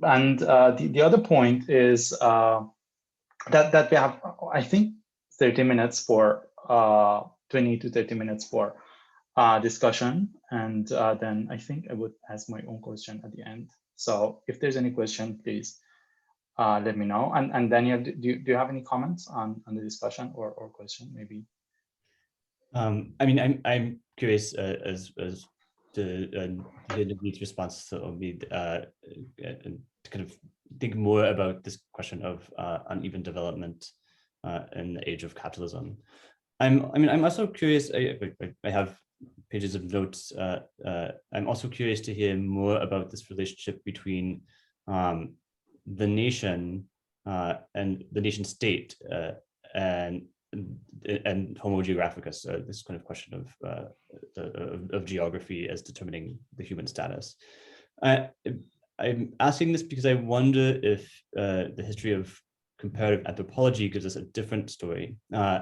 S4: And the other point is that we have, I think, 30 minutes for 20 to 30 minutes for discussion, and then I think I would ask my own question at the end. So if there's any question, please let me know. And Daniel, do you have any comments on the discussion or question maybe?
S2: I mean, I'm curious as to hear Navid's response to Omid, and to kind of think more about this question of uneven development in the age of capitalism. I'm also curious. I have pages of notes. I'm also curious to hear more about this relationship between the nation and the nation state and Homo Geographicus, this kind of question of geography as determining the human status. I'm asking this because I wonder if the history of comparative anthropology gives us a different story,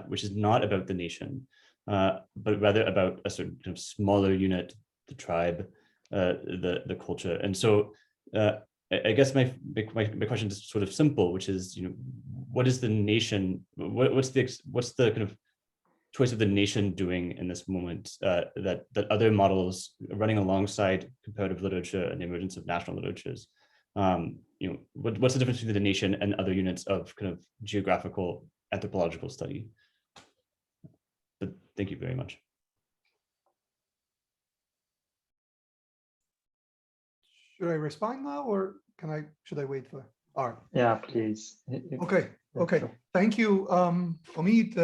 S2: which is not about the nation, but rather about a certain kind of smaller unit, the tribe, the culture. And so I guess my question is sort of simple, which is, what is the nation? What's the kind of choice of the nation doing in this moment that other models running alongside comparative literature and the emergence of national literatures? What's the difference between the nation and other units of kind of geographical anthropological study? But thank you very much.
S1: Should I respond now, or should I wait for? All right.
S4: Yeah, please.
S1: Okay. Thank you, Omid,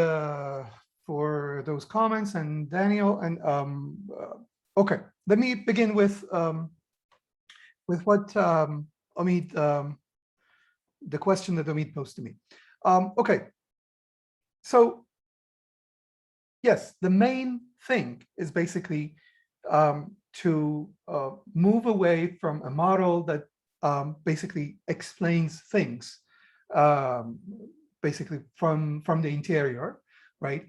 S1: for those comments, and Daniel. And okay, let me begin with what Omid, the question that Omid posed to me. Okay, so yes, the main thing is basically to move away from a model that basically explains things basically from the interior, right?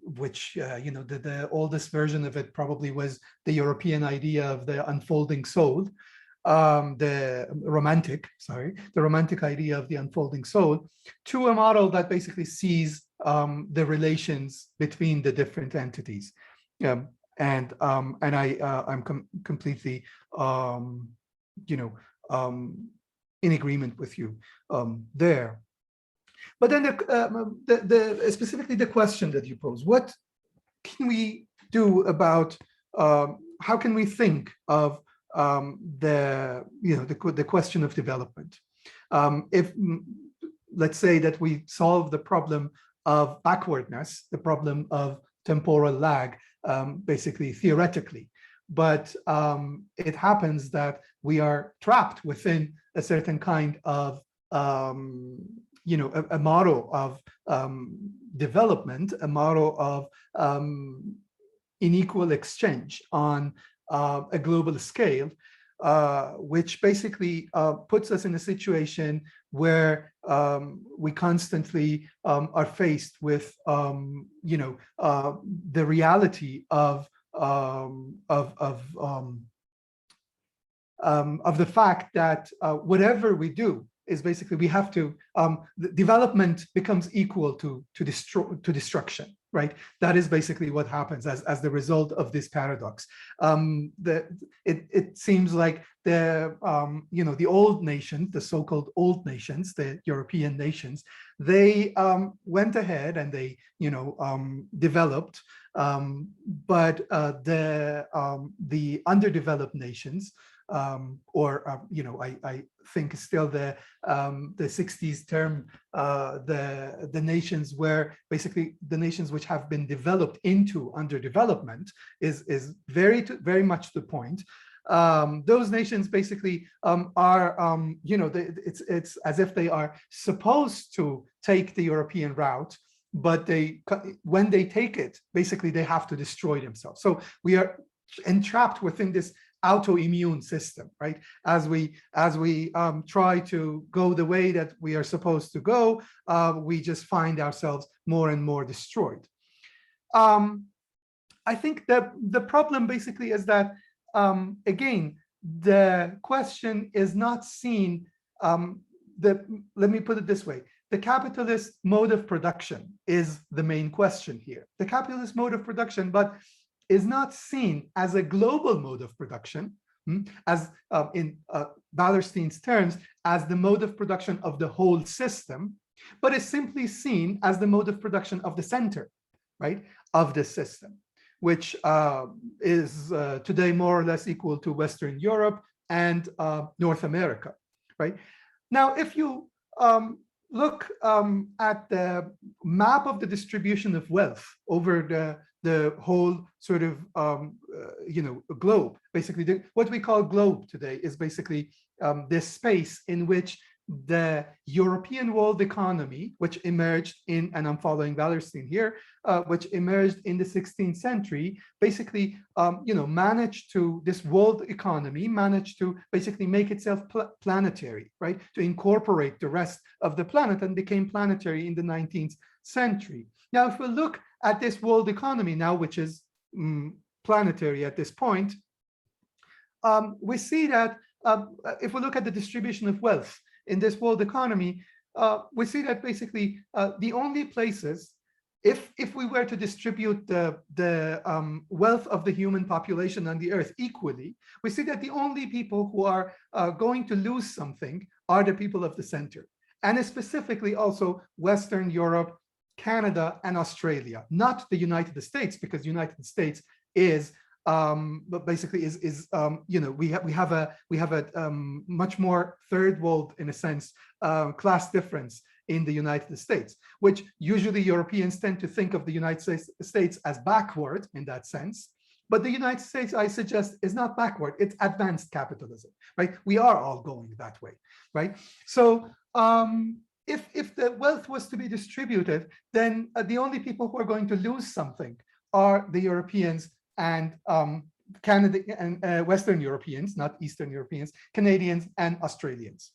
S1: Which the oldest version of it probably was the European idea of the unfolding soul, the romantic idea of the unfolding soul, to a model that basically sees the relations between the different entities. And I'm completely in agreement with you there. But then specifically the question that you pose: what can we do about how can we think of the question of development? If let's say that we solve the problem of backwardness, the problem of temporal lag, basically theoretically, but it happens that we are trapped within a certain kind of a model of development, a model of unequal exchange on a global scale, which basically puts us in a situation where we constantly are faced with the reality of the fact that whatever we do is basically we have to the development becomes equal to destruction, right? That is basically what happens as the result of this paradox. It seems like the old nations, the so-called old nations, the European nations, they went ahead and they developed, but the underdeveloped nations, I think still the 60s term, the nations where basically the nations which have been developed into underdevelopment is very much the point. Those nations basically are, it's as if they are supposed to take the European route, but when they take it, basically they have to destroy themselves. So we are entrapped within this autoimmune system, right? As we try to go the way that we are supposed to go, we just find ourselves more and more destroyed. I think that the problem basically is that, again, the question is not seen, let me put it this way, the capitalist mode of production is the main question here. The capitalist mode of production, but is not seen as a global mode of production, as in Wallerstein's terms, as the mode of production of the whole system, but is simply seen as the mode of production of the center, right, of the system, which is today more or less equal to Western Europe and North America, right? Now, if you look at the map of the distribution of wealth over the whole sort of globe, basically what we call globe today is basically this space in which the European world economy, which emerged in, and I'm following Wallerstein here, which emerged in the 16th century, basically, managed to, this world economy managed to basically make itself planetary, right? To incorporate the rest of the planet, and became planetary in the 19th century. Now, if we look at this world economy now, which is planetary at this point, we see that if we look at the distribution of wealth in this world economy, we see that basically the only places, if we were to distribute the wealth of the human population on the earth equally, we see that the only people who are going to lose something are the people of the center, and specifically also Western Europe, Canada, and Australia, not the United States, because the United States is but basically we have a much more third world, in a sense, class difference in the United States, which usually Europeans tend to think of the United States as backward in that sense. But the United States, I suggest, is not backward, it's advanced capitalism, right? We are all going that way, right? So if the wealth was to be distributed, then the only people who are going to lose something are the Europeans and Canada and Western Europeans, not Eastern Europeans, Canadians and Australians.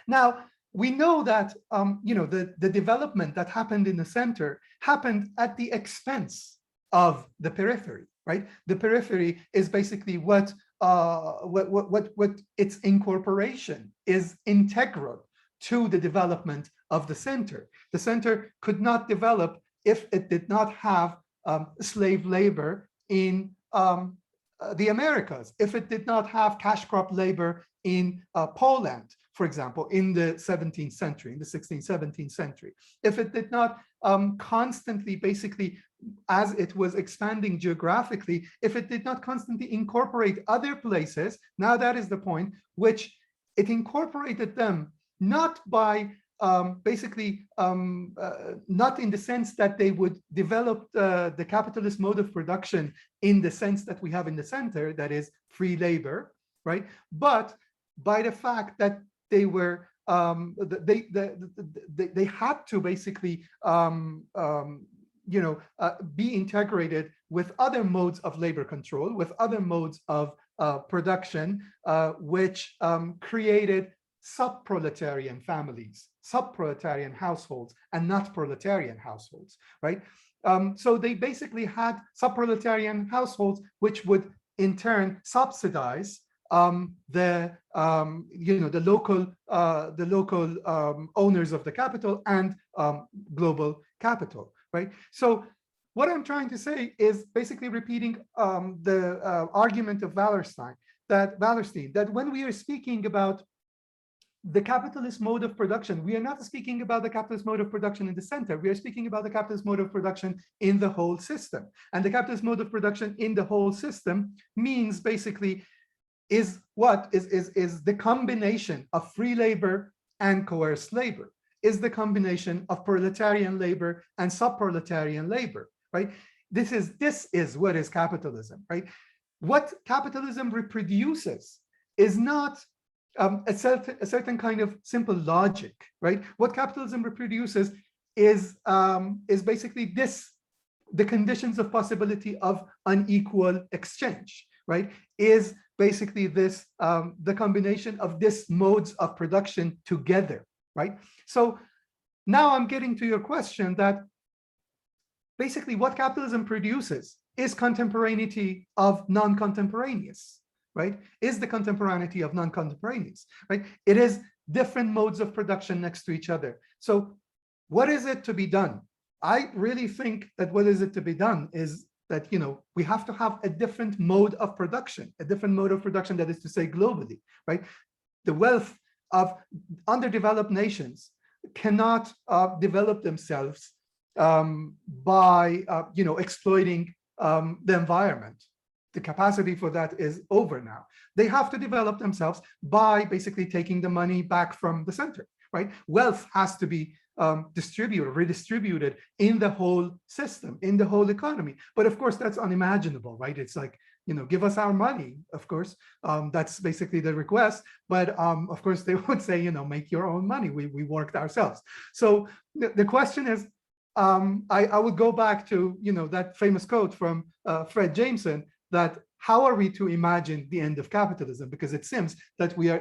S1: Now, we know that the development that happened in the center happened at the expense of the periphery, right? The periphery is basically what its incorporation is integral to the development of the center. The center could not develop if it did not have slave labor in the Americas, if it did not have cash crop labor in Poland, for example, in the 17th century, in the 16th, 17th century, if it did not constantly, basically, as it was expanding geographically, if it did not constantly incorporate other places, now that is the point, which it incorporated them not by basically not in the sense that they would develop the capitalist mode of production in the sense that we have in the center, that is free labor, right? But by the fact that they were they had to basically be integrated with other modes of labor control, with other modes of production, which created sub-proletarian families, sub-proletarian households, and not proletarian households, right? So they basically had sub-proletarian households, which would in turn subsidize the local owners of the capital and global capital, right? So what I'm trying to say is basically repeating the argument of Wallerstein, that when we are speaking about the capitalist mode of production, we are not speaking about the capitalist mode of production in the center. We are speaking about the capitalist mode of production in the whole system. And the capitalist mode of production in the whole system means basically is the combination of free labor and coerced labor, is the combination of proletarian labor and sub-proletarian labor, right? This is what is capitalism, right? What capitalism reproduces is not a certain kind of simple logic, right? What capitalism reproduces is basically the conditions of possibility of unequal exchange, right? Is basically this the combination of these modes of production together, right? So now I'm getting to your question that basically what capitalism produces is contemporaneity of non-contemporaneous, right? Is the contemporaneity of non-contemporaneous, right? It is different modes of production next to each other. So what is it to be done? I really think that what is it to be done is that, we have to have a different mode of production, that is to say globally, right? The wealth of underdeveloped nations cannot develop themselves by, exploiting the environment. The capacity for that is over now. They have to develop themselves by basically taking the money back from the center, right? Wealth has to be redistributed in the whole system, in the whole economy. But of course, that's unimaginable, right? It's like, give us our money, of course. That's basically the request. But of course, they would say, make your own money. We worked ourselves. So the question is, I would go back to, that famous quote from Fred Jameson, that how are we to imagine the end of capitalism? Because it seems that we are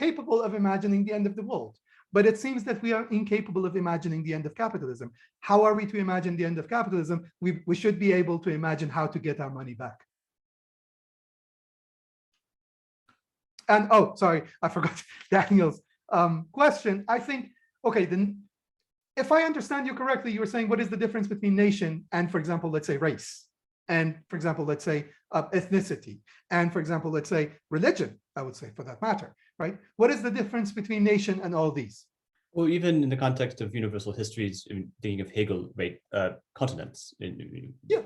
S1: capable of imagining the end of the world. But it seems that we are incapable of imagining the end of capitalism. How are we to imagine the end of capitalism? We should be able to imagine how to get our money back. And oh, sorry, I forgot Daniel's question. I think, okay, then if I understand you correctly, you were saying, what is the difference between nation and, for example, let's say race? And for example, let's say ethnicity, and for example, let's say religion, I would say for that matter, right? What is the difference between nation and all these?
S2: Well, even in the context of universal histories, thinking of Hegel, right? Continents.
S1: Yeah,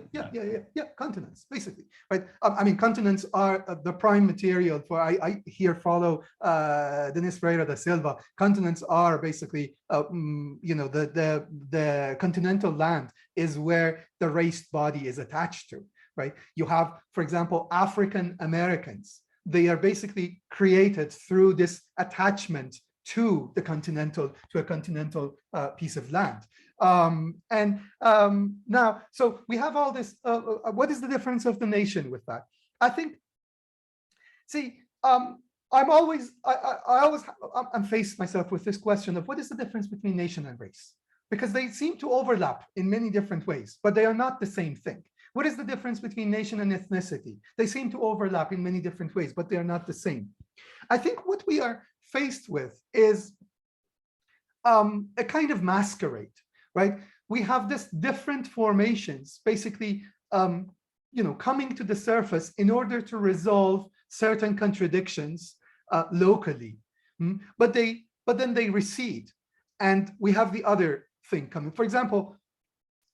S1: continents, basically, right? I mean, continents are the prime material for, I here follow Denis Ferreira da Silva. Continents are basically, the continental land is where the raced body is attached to, right? You have, for example, African Americans. They are basically created through this attachment to a continental piece of land. Now, so we have all this, what is the difference of the nation with that? I think, see, I'm faced myself with this question of what is the difference between nation and race? Because they seem to overlap in many different ways, but they are not the same thing. What is the difference between nation and ethnicity? They seem to overlap in many different ways, but they are not the same. I think what we are faced with is a kind of masquerade, right? We have this different formations, basically, coming to the surface in order to resolve certain contradictions locally, but then they recede, and we have the other thing coming. For example,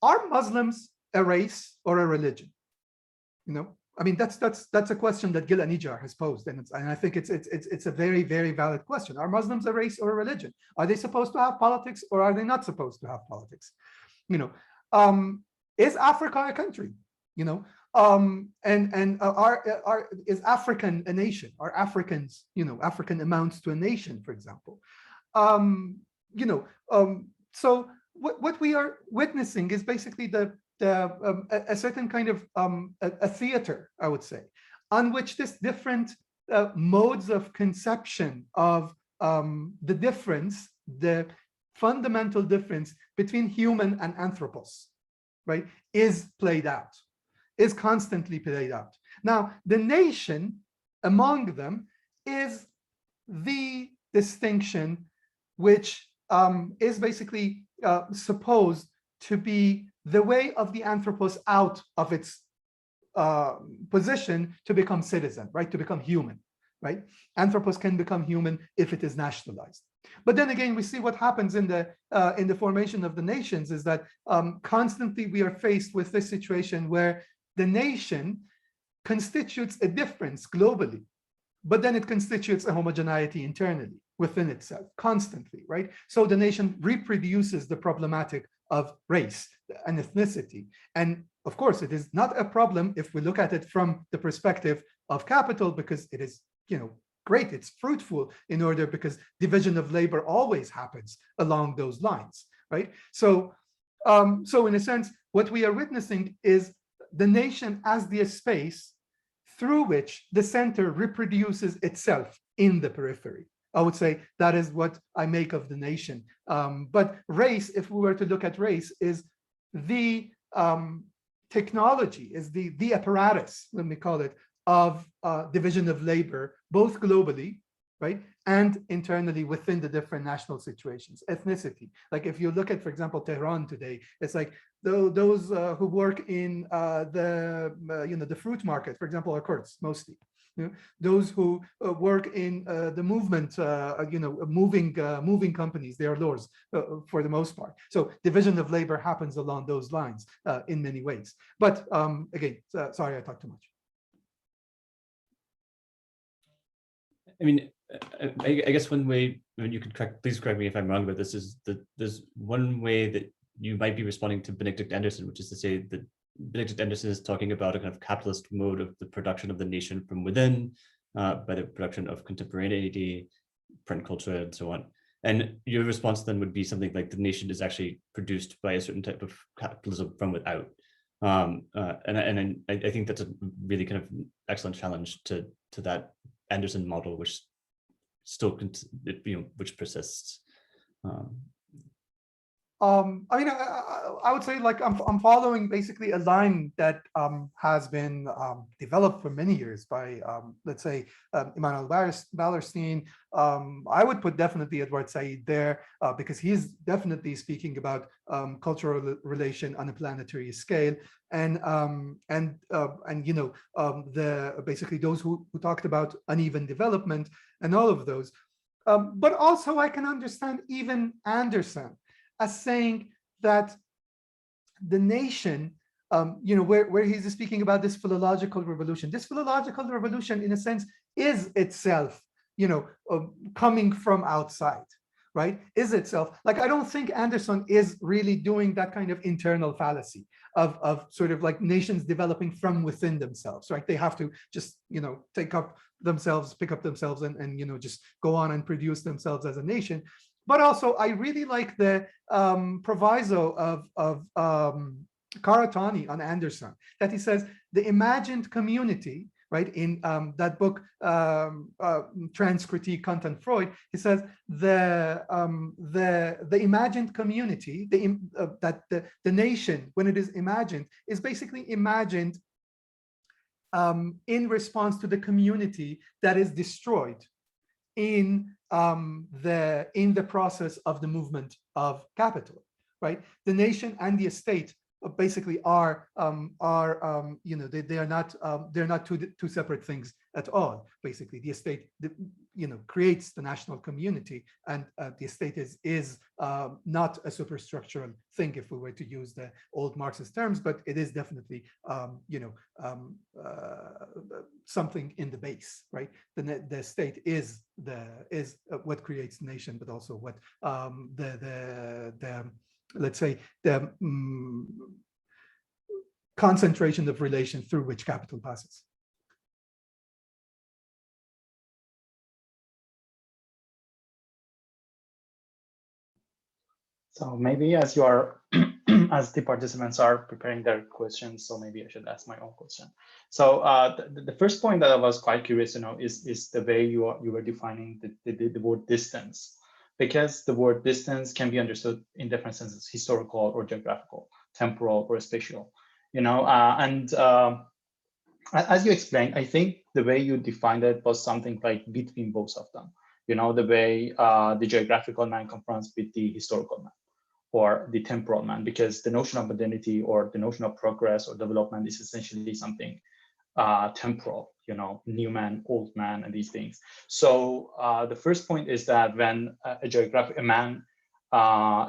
S1: are Muslims a race or a religion? I mean, that's a question that Gil Anijar has posed, and I think it's a very, very valid question. Are Muslims a race or a religion? Are they supposed to have politics or are they not supposed to have politics? Is Africa a country? Is African a nation? Are Africans, African amounts to a nation, for example? So what we are witnessing is basically a certain kind of a theater, I would say, on which this different modes of conception of the fundamental difference between human and anthropos, right, is played out, is constantly played out. Now, the nation among them is the distinction which is basically supposed to be the way of the anthropos out of its position to become citizen, right? To become human, right? Anthropos can become human if it is nationalized. But then again, we see what happens in the formation of the nations is that constantly we are faced with this situation where the nation constitutes a difference globally, but then it constitutes a homogeneity internally within itself constantly, right? So the nation reproduces the problematic of race and ethnicity. And of course, it is not a problem if we look at it from the perspective of capital, because it is, great, it's fruitful because division of labor always happens along those lines, right? So, so in a sense, what we are witnessing is the nation as the space through which the center reproduces itself in the periphery. I would say that is what I make of the nation. But race, if we were to look at race, is the technology, is the apparatus, let me call it, of division of labor, both globally, right? And internally within the different national situations, ethnicity. Like if you look at, for example, Tehran today, it's like those who work in the fruit market, for example, are Kurds mostly. Those who work in the movement, moving companies, they are Lors for the most part. So division of labor happens along those lines in many ways. But again, sorry, I talked too much.
S2: I mean, I guess one way, I mean, you could please correct me if I'm wrong about this, is that there's one way that you might be responding to Benedict Anderson, which is to say that Benedict Anderson is talking about a kind of capitalist mode of the production of the nation from within, by the production of contemporaneity, print culture, and so on. And your response then would be something like the nation is actually produced by a certain type of capitalism from without. And I think that's a really kind of excellent challenge to that Anderson model, which still which persists.
S1: I mean, I would say like I'm following basically a line that has been developed for many years by let's say Immanuel Wallerstein. I would put definitely Edward Said there because he's definitely speaking about cultural relation on a planetary scale, and basically those who talked about uneven development and all of those. But also I can understand even Anderson as saying that the nation, where he's speaking about this philological revolution. This philological revolution, in a sense, is itself, coming from outside, right? Is itself. Like, I don't think Anderson is really doing that kind of internal fallacy of sort of like nations developing from within themselves, right? They have to just, pick up themselves and just go on and produce themselves as a nation. But also, I really like the proviso of Karatani on Anderson, that he says the imagined community, right, in that book, Trans Critique, Kant and Freud, he says the imagined community, that the nation, when it is imagined, is basically imagined in response to the community that is destroyed in the process of the movement of capital, right? The nation and the estate basically are they're not two separate things at all. Basically, the estate creates the national community, and the estate is not a superstructural thing, if we were to use the old Marxist terms, but it is definitely something in the base, right? The state is what creates the nation, but also what let's say the concentration of relation through which capital passes.
S4: So maybe as you are, as the participants are preparing their questions, so maybe I should ask my own question. So the first point that I was quite curious to know is the way you were defining the word distance, because the word distance can be understood in different senses: historical or geographical, temporal or spatial. As you explained, I think the way you defined it was something like between both of them. The way the geographical man confronts with the historical man, or the temporal man, because the notion of modernity or the notion of progress or development is essentially something temporal, new man, old man, and these things. So the first point is that when a man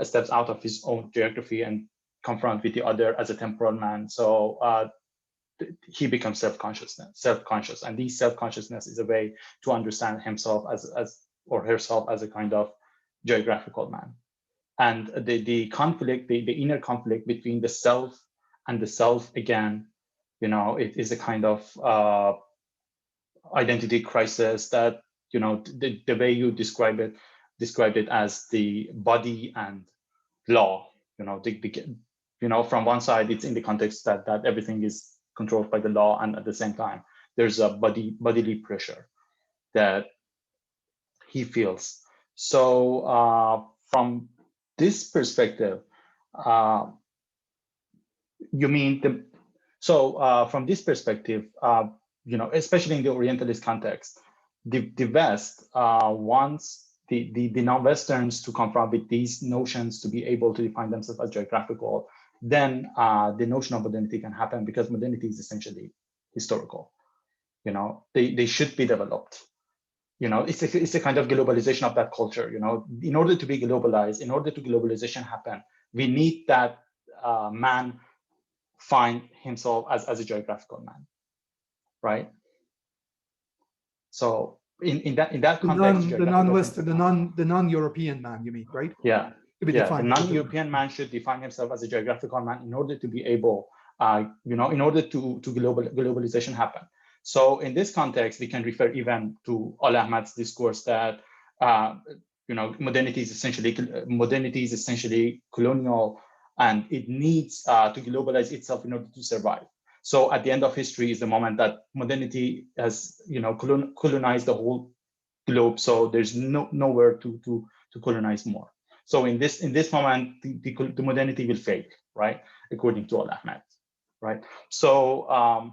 S4: steps out of his own geography and confront with the other as a temporal man, so he becomes self-conscious, and this self-consciousness is a way to understand himself or herself as a kind of geographical man. And the conflict, the inner conflict between the self and the self again, it is a kind of identity crisis that, the way you described it as the body and law, from one side, it's in the context that everything is controlled by the law, and at the same time, there's a bodily pressure that he feels. So from this perspective, you mean from this perspective, especially in the Orientalist context, the West wants the non-Westerns to confront with these notions to be able to define themselves as geographical, then the notion of modernity can happen, because modernity is essentially historical. You know, they should be developed. You know, it's a kind of globalization of that culture. You know, in order to be globalized, in order to globalization happen, we need that man find himself as a geographical man, right? So in that context,
S1: the non-European man, you mean, right?
S4: Yeah,
S1: To be
S4: the
S1: defined.
S4: non-European man should define himself as a geographical man in order to be able, you know, in order to globalization happen. So in this context, we can refer even to Al Ahmad's discourse that you know, modernity is essentially colonial, and it needs to globalize itself in order to survive. So at the end of history is the moment that modernity has, you know, colonized the whole globe. So there's nowhere to colonize more. So in this moment, the modernity will fail, right? According to Al Ahmad, right? So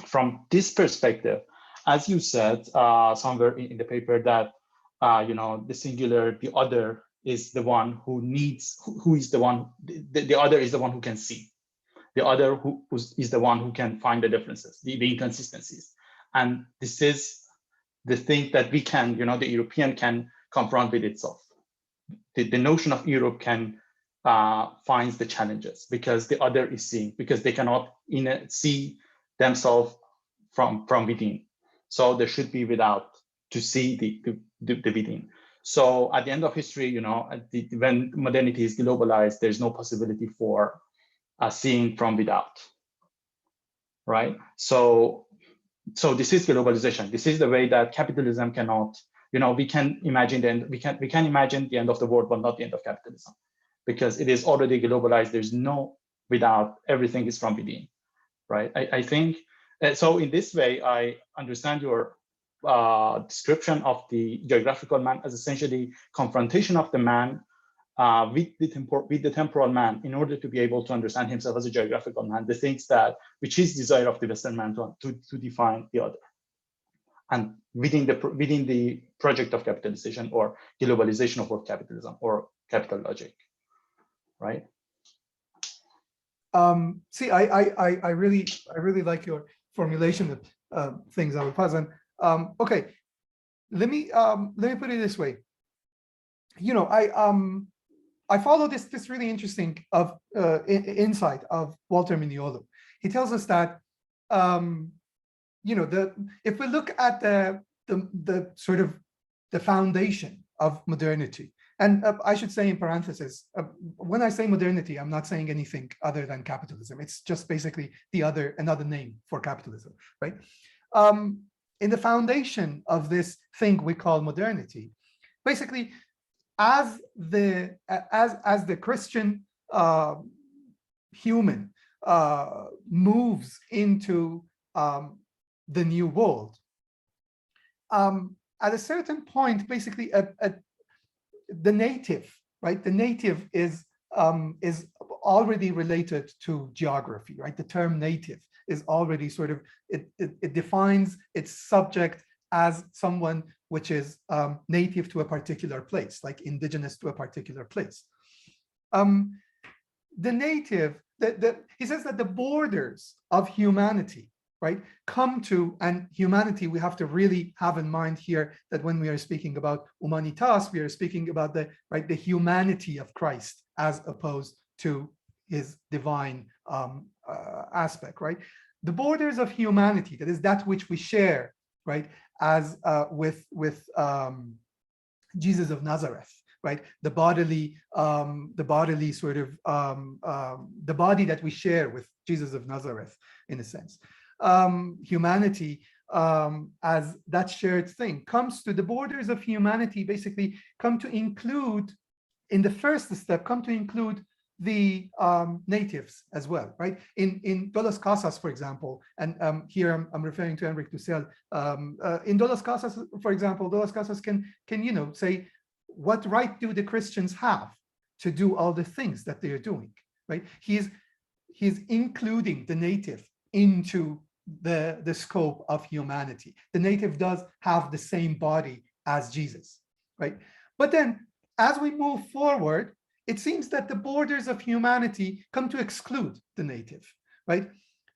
S4: from this perspective, as you said somewhere in the paper, that you know, the singular, the other is the one who needs, who is the one, the other is the one who can see. The other is the one who can find the differences, the inconsistencies. And this is the thing that we can, you know, the European can confront with itself. The notion of Europe can finds the challenges because the other is seeing, because they cannot see themselves from within. So there should be without to see the within. So at the end of history, you know, when modernity is globalized, there's no possibility for seeing from without, right? So this is globalization. This is the way that capitalism cannot, you know, we can imagine we can imagine the end of the world, but not the end of capitalism, because it is already globalized. There's no without, everything is from within, right? I think so. In this way, I understand your description of the geographical man as essentially confrontation of the man with the temporal man, in order to be able to understand himself as a geographical man, the things that, which is desire of the Western man to define the other, and within the project of capitalization or globalization of world capitalism or capital logic, right?
S1: See, I really like your formulation of things, I would pause on. Okay, let me put it this way. You know, I follow this really interesting insight of Walter Mignolo. He tells us that you know, if we look at the sort of the foundation of modernity, and I should say in parentheses, when I say modernity, I'm not saying anything other than capitalism. It's just basically another name for capitalism, right? In the foundation of this thing we call modernity, basically, as the Christian human moves into the new world, at a certain point, basically, the native, right? The native is already related to geography, right? The term native is already sort of, it defines its subject as someone which is native to a particular place, like indigenous to a particular place. The native, he says that the borders of humanity, right, come to, and humanity, we have to really have in mind here that when we are speaking about humanitas, we are speaking about the humanity of Christ as opposed to his divine aspect, right? The borders of humanity, that is that which we share, right, as with Jesus of Nazareth, right? The bodily sort of the body that we share with Jesus of Nazareth, in a sense. Humanity as that shared thing comes to the borders of humanity, basically come to include, in the first step, come to include the natives as well, right? In Dos Casas, for example, and here I'm referring to Enric Dussel. In Dos Casas, for example, Dos Casas can you know, say, what right do the Christians have to do all the things that they are doing, right? He's including the native into the scope of humanity. The native does have the same body as Jesus, right? But then as we move forward, it seems that the borders of humanity come to exclude the native, right?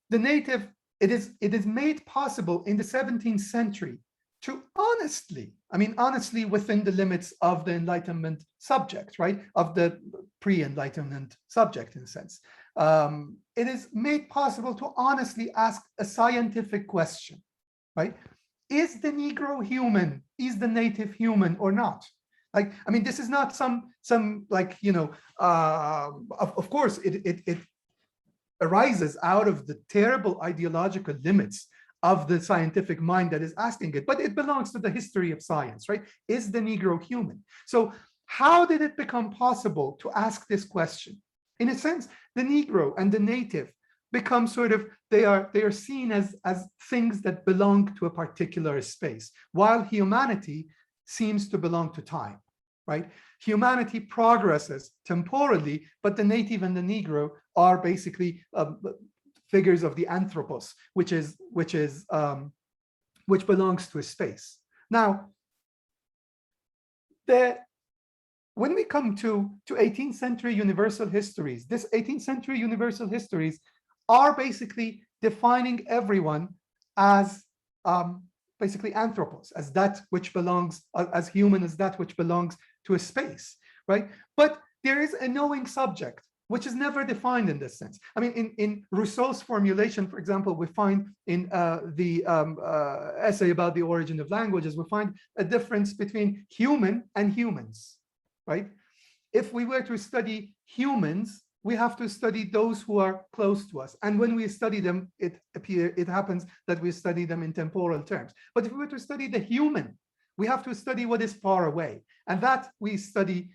S1: The native, it is made possible in the 17th century to honestly, honestly within the limits of the Enlightenment subject, right? Of the pre-Enlightenment subject in a sense. It is made possible to honestly ask a scientific question, right? Is the Negro human? Is the native human or not? Like, this is not some like, of course, it arises out of the terrible ideological limits of the scientific mind that is asking it, but it belongs to the history of science, right? Is the Negro human? So how did it become possible to ask this question? In a sense, the Negro and the native become sort of, they are seen as things that belong to a particular space, while humanity seems to belong to time, right? Humanity progresses temporally, but the native and the Negro are basically figures of the anthropos, which belongs to a space. Now, when we come to 18th century universal histories, this 18th century universal histories are basically defining everyone as basically anthropos, as that which belongs, as human, as that which belongs to a space, right? But there is a knowing subject, which is never defined in this sense. In Rousseau's formulation, for example, we find in the essay about the origin of languages, we find a difference between human and humans, right? If we were to study humans, we have to study those who are close to us. And when we study them, it happens that we study them in temporal terms. But if we were to study the human, we have to study what is far away. And that we study,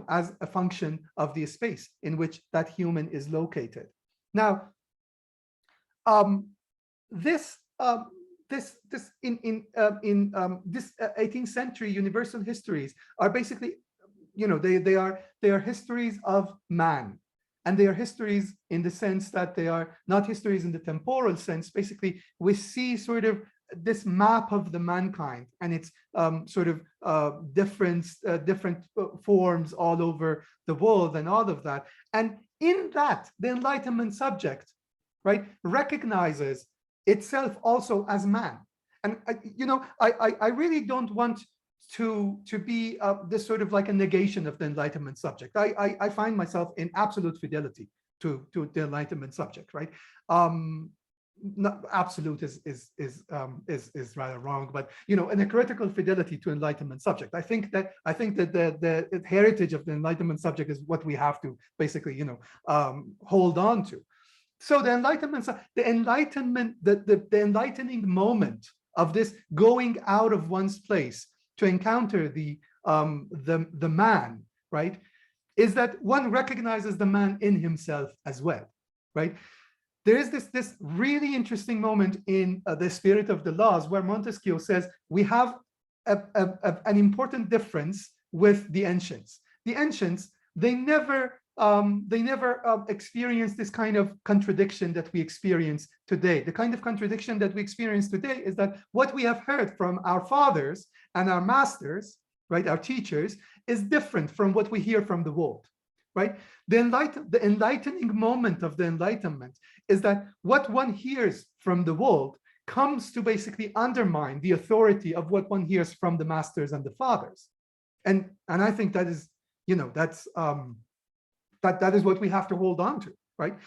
S1: as a function of the space in which that human is located. Now, this 18th century universal histories are basically, they are histories of man. And they are histories in the sense that they are not histories in the temporal sense. Basically, we see sort of this map of the mankind and its different forms all over the world and all of that. And in that, the Enlightenment subject, right, recognizes itself also as man. And I really don't want to be this sort of like a negation of the Enlightenment subject. I find myself in absolute fidelity to the Enlightenment subject, right? Not absolute is rather wrong, but in a critical fidelity to Enlightenment subject. I think that the heritage of the Enlightenment subject is what we have to basically hold on to. So the Enlightenment, the enlightening moment of this going out of one's place to encounter the man, right, is that one recognizes the man in himself as well, right? There is this really interesting moment in The Spirit of the Laws where Montesquieu says we have an important difference with the ancients. The ancients, they never experienced this kind of contradiction that we experience today. The kind of contradiction that we experience today is that what we have heard from our fathers and our masters, right, our teachers, is different from what we hear from the world, right? The enlightening moment of the Enlightenment is that what one hears from the world comes to basically undermine the authority of what one hears from the masters and the fathers. And I think that is, that is what we have to hold on to, right?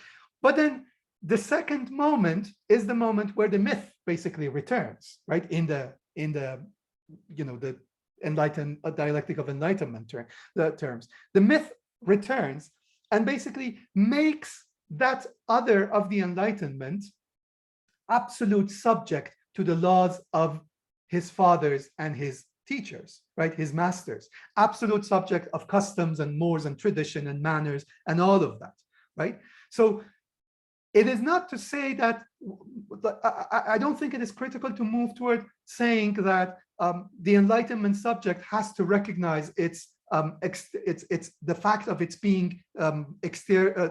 S1: But then the second moment is the moment where the myth basically returns, right? In the the dialectic of enlightenment terms. The myth returns and basically makes that other of the Enlightenment absolute subject to the laws of his fathers and his teachers, right? His masters, absolute subject of customs and mores and tradition and manners and all of that, right? So it is not to say that, I don't think it is critical to move toward saying that the Enlightenment subject has to recognize its it's the fact of its being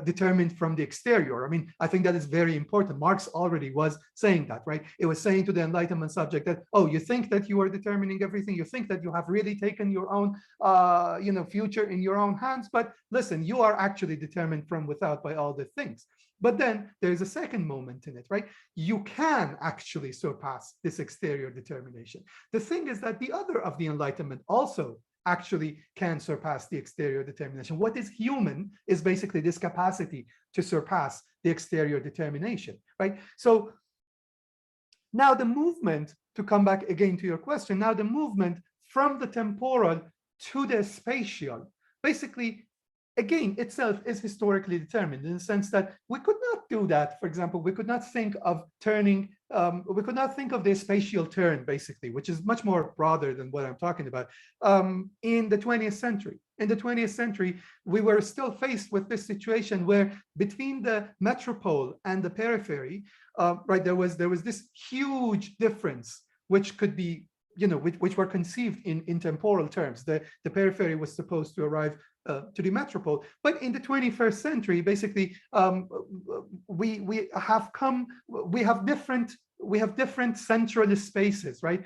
S1: determined from the exterior. I mean, I think that is very important. Marx already was saying that, right? It was saying to the Enlightenment subject that, oh, you think that you are determining everything, you think that you have really taken your own future in your own hands, but listen, you are actually determined from without by all the things. But then there's a second moment in it, right? You can actually surpass this exterior determination. The thing is that the other of the Enlightenment also actually can surpass the exterior determination. What is human is basically this capacity to surpass the exterior determination, right? So now the movement, to come back again to your question, now the movement from the temporal to the spatial, basically, again, itself is historically determined in the sense that we could not do that. For example, we could not think of turning, we could not think of the spatial turn, basically, which is much more broader than what I'm talking about, in the 20th century. In the 20th century, we were still faced with this situation where between the metropole and the periphery, right, there was this huge difference, which could be, which were conceived in temporal terms. The periphery was supposed to arrive to the metropole, but in the 21st century, basically, we have different centralist spaces, right,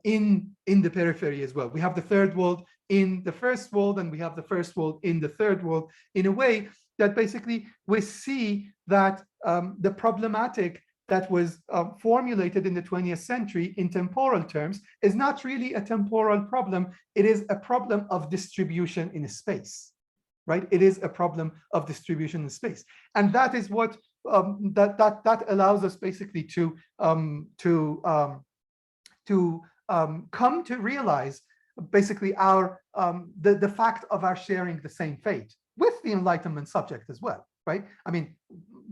S1: in the periphery as well. We have the third world in the first world, and we have the first world in the third world, in a way that basically we see that the problematic that was formulated in the 20th century in temporal terms is not really a temporal problem. It is a problem of distribution in space, right? It is a problem of distribution in space. And that is what that allows us basically to come to realize basically our the fact of our sharing the same fate with the Enlightenment subject as well, right? I mean,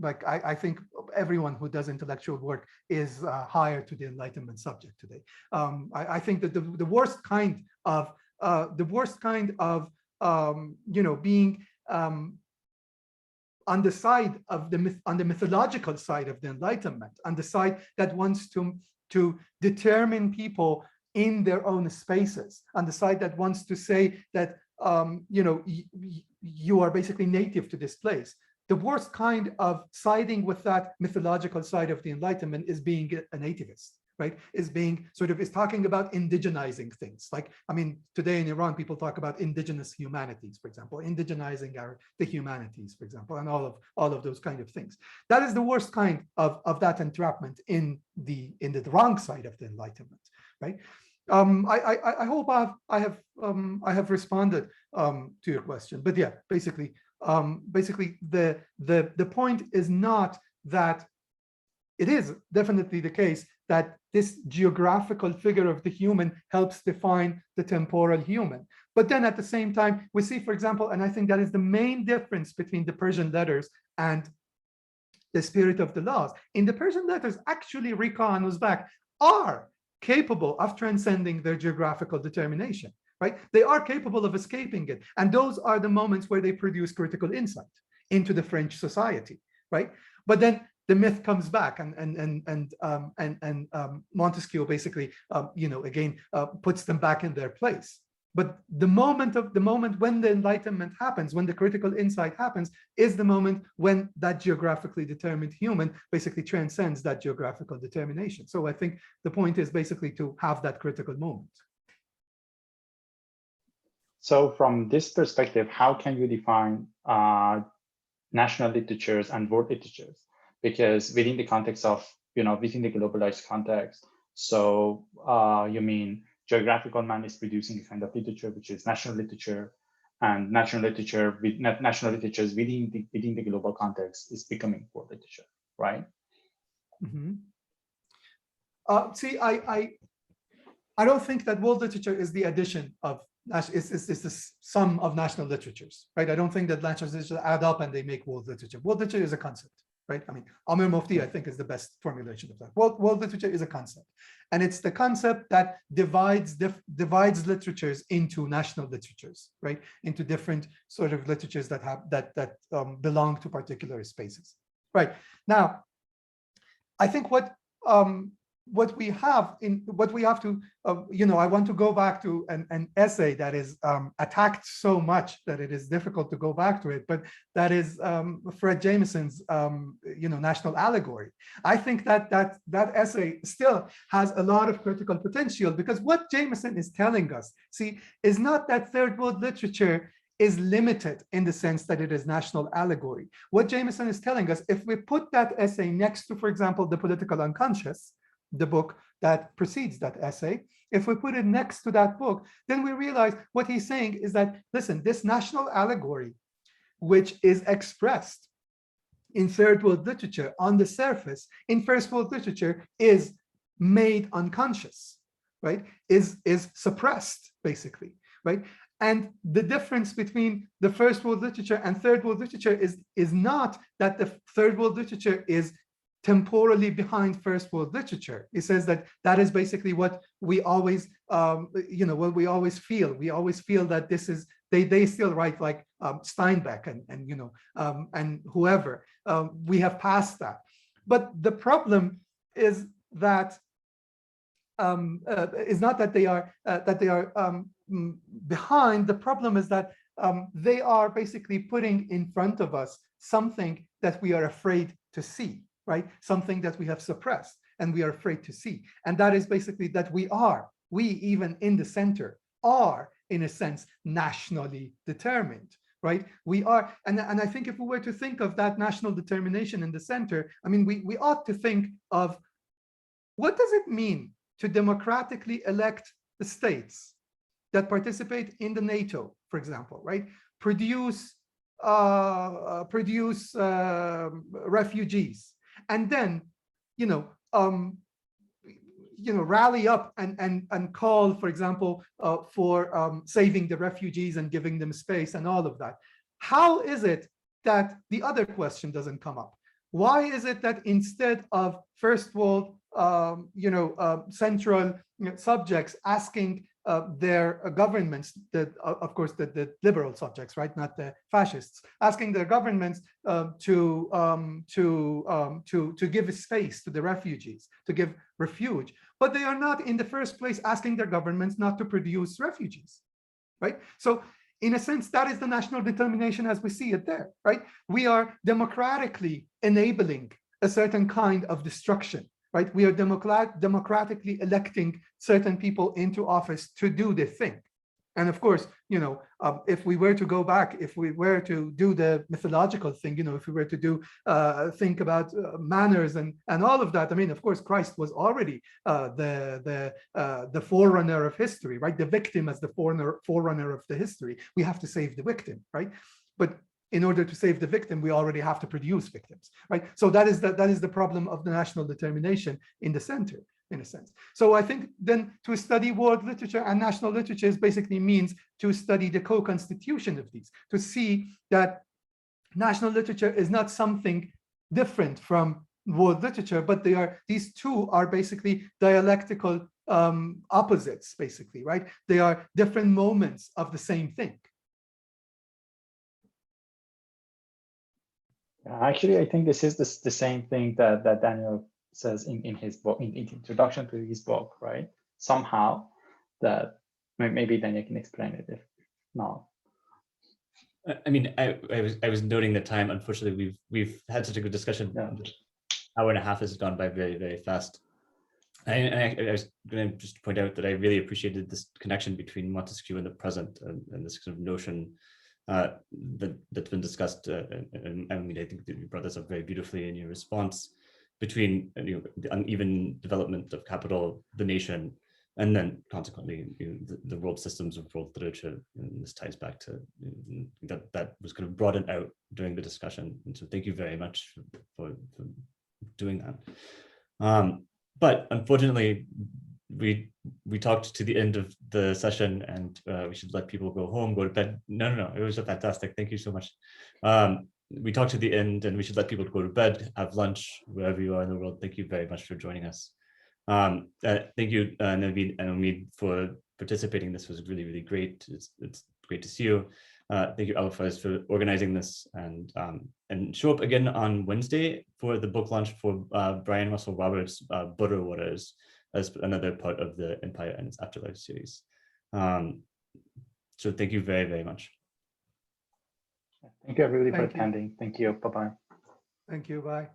S1: like I think everyone who does intellectual work is hired to the Enlightenment subject today. I think that the worst kind of being on the side of on the mythological side of the Enlightenment, on the side that wants to determine people in their own spaces, on the side that wants to say that you are basically native to this place. The worst kind of siding with that mythological side of the Enlightenment is being a nativist, right? Is talking about indigenizing things. Like, I mean, today in Iran, people talk about indigenous humanities, for example, indigenizing the humanities, for example, and all of those kind of things. That is the worst kind of that entrapment in the wrong side of the Enlightenment, right? I hope I have responded to your question, but yeah, basically the point is not that it is definitely the case that this geographical figure of the human helps define the temporal human. But then at the same time, we see, for example, and I think that is the main difference between the Persian letters and the spirit of the laws. In the Persian letters, actually, Rika and Uzbek are capable of transcending their geographical determination, right? They are capable of escaping it. And those are the moments where they produce critical insight into the French society, right? But then the myth comes back, and Montesquieu basically, again, puts them back in their place. But the moment when the Enlightenment happens, when the critical insight happens, is the moment when that geographically determined human basically transcends that geographical determination. So I think the point is basically to have that critical moment.
S4: So from this perspective, how can you define national literatures and world literatures? Because within the context of, within the globalized context, so you mean geographical man is producing a kind of literature, which is national literature, and national literature with national literatures within the global context is becoming world literature, right?
S1: Mm-hmm. See, I don't think that world literature is the addition of, it's the sum of national literatures, right? I don't think that national literatures add up and they make world literature. World literature is a concept, right? I mean, Amir Mufti, I think, is the best formulation of that. World literature is a concept, and it's the concept that divides literatures into national literatures, right? Into different sort of literatures that have that belong to particular spaces, right? Now, I think what what we have to, I want to go back to an essay that is attacked so much that it is difficult to go back to it, but that is Fred Jameson's, national allegory. I think that essay still has a lot of critical potential, because what Jameson is telling us, see, is not that third world literature is limited in the sense that it is national allegory. What Jameson is telling us, if we put that essay next to, for example, The Political Unconscious, the book that precedes that essay, if we put it next to that book, then we realize what he's saying is that, listen, this national allegory, which is expressed in third world literature on the surface, in first world literature is made unconscious, right? Is suppressed, basically, right? And the difference between the first world literature and third world literature is not that the third world literature is temporally behind first world literature. It says that is basically what we always, what we always feel. We always feel that this is, they still write like Steinbeck and whoever. We have passed that. But the problem is that is not that they are behind. The problem is that they are basically putting in front of us something that we are afraid to see, right? Something that we have suppressed and we are afraid to see. And that is basically that we even in the center are, in a sense, nationally determined, right? We are, and I think if we were to think of that national determination in the center, I mean, we ought to think of what does it mean to democratically elect the states that participate in the NATO, for example, right? Produce refugees, and then, rally up and call, for example, for saving the refugees and giving them space and all of that. How is it that the other question doesn't come up? Why is it that instead of first world, central subjects asking their governments, of course, the liberal subjects, right, not the fascists, asking their governments to give space to the refugees, to give refuge, but they are not in the first place asking their governments not to produce refugees, right? So in a sense, that is the national determination as we see it there, right? We are democratically enabling a certain kind of destruction, right? We are democratically electing certain people into office to do the thing. And of course, if we were to go back, if we were to do the mythological thing, if we were to do think about manners and all of that, I mean, of course, Christ was already the forerunner of history, right? The victim as the forerunner of the history. We have to save the victim, right? But in order to save the victim, we already have to produce victims, right? So that is the problem of the national determination in the center, in a sense. So I think then to study world literature and national literature basically means to study the co-constitution of these, to see that national literature is not something different from world literature, but these two are basically dialectical opposites, basically, right? They are different moments of the same thing.
S4: Actually, I think this is the same thing that Daniel says in his book, in introduction to his book, right? Somehow that maybe Daniel can explain it if not.
S2: I mean, I was noting the time. Unfortunately, we've had such a good discussion.
S4: Yeah.
S2: Hour and a half has gone by very, very fast. I was going to just point out that I really appreciated this connection between Montesquieu and the present, and this kind of notion that's been discussed. And I mean, I think that you brought this up very beautifully in your response, between the uneven development of capital, the nation, and then consequently the world systems of world literature. And this ties back to that was kind of broadened out during the discussion. And so thank you very much for doing that. But unfortunately, we talked to the end of the session, and we should let people go home, go to bed. No, it was fantastic. Thank you so much. We talked to the end, and we should let people go to bed, have lunch, wherever you are in the world. Thank you very much for joining us. Thank you, Navid and Omid, for participating. This was really, really great. It's great to see you. Thank you, Alphas, for organizing this, and show up again on Wednesday for the book launch for Brian Russell Roberts' Butter Waters as another part of the Empire and its Afterlife series. So thank you very, very much.
S4: Thank you, everybody, for
S1: Thank you.
S4: attending. Thank you. Bye-bye.
S1: Thank you. Bye.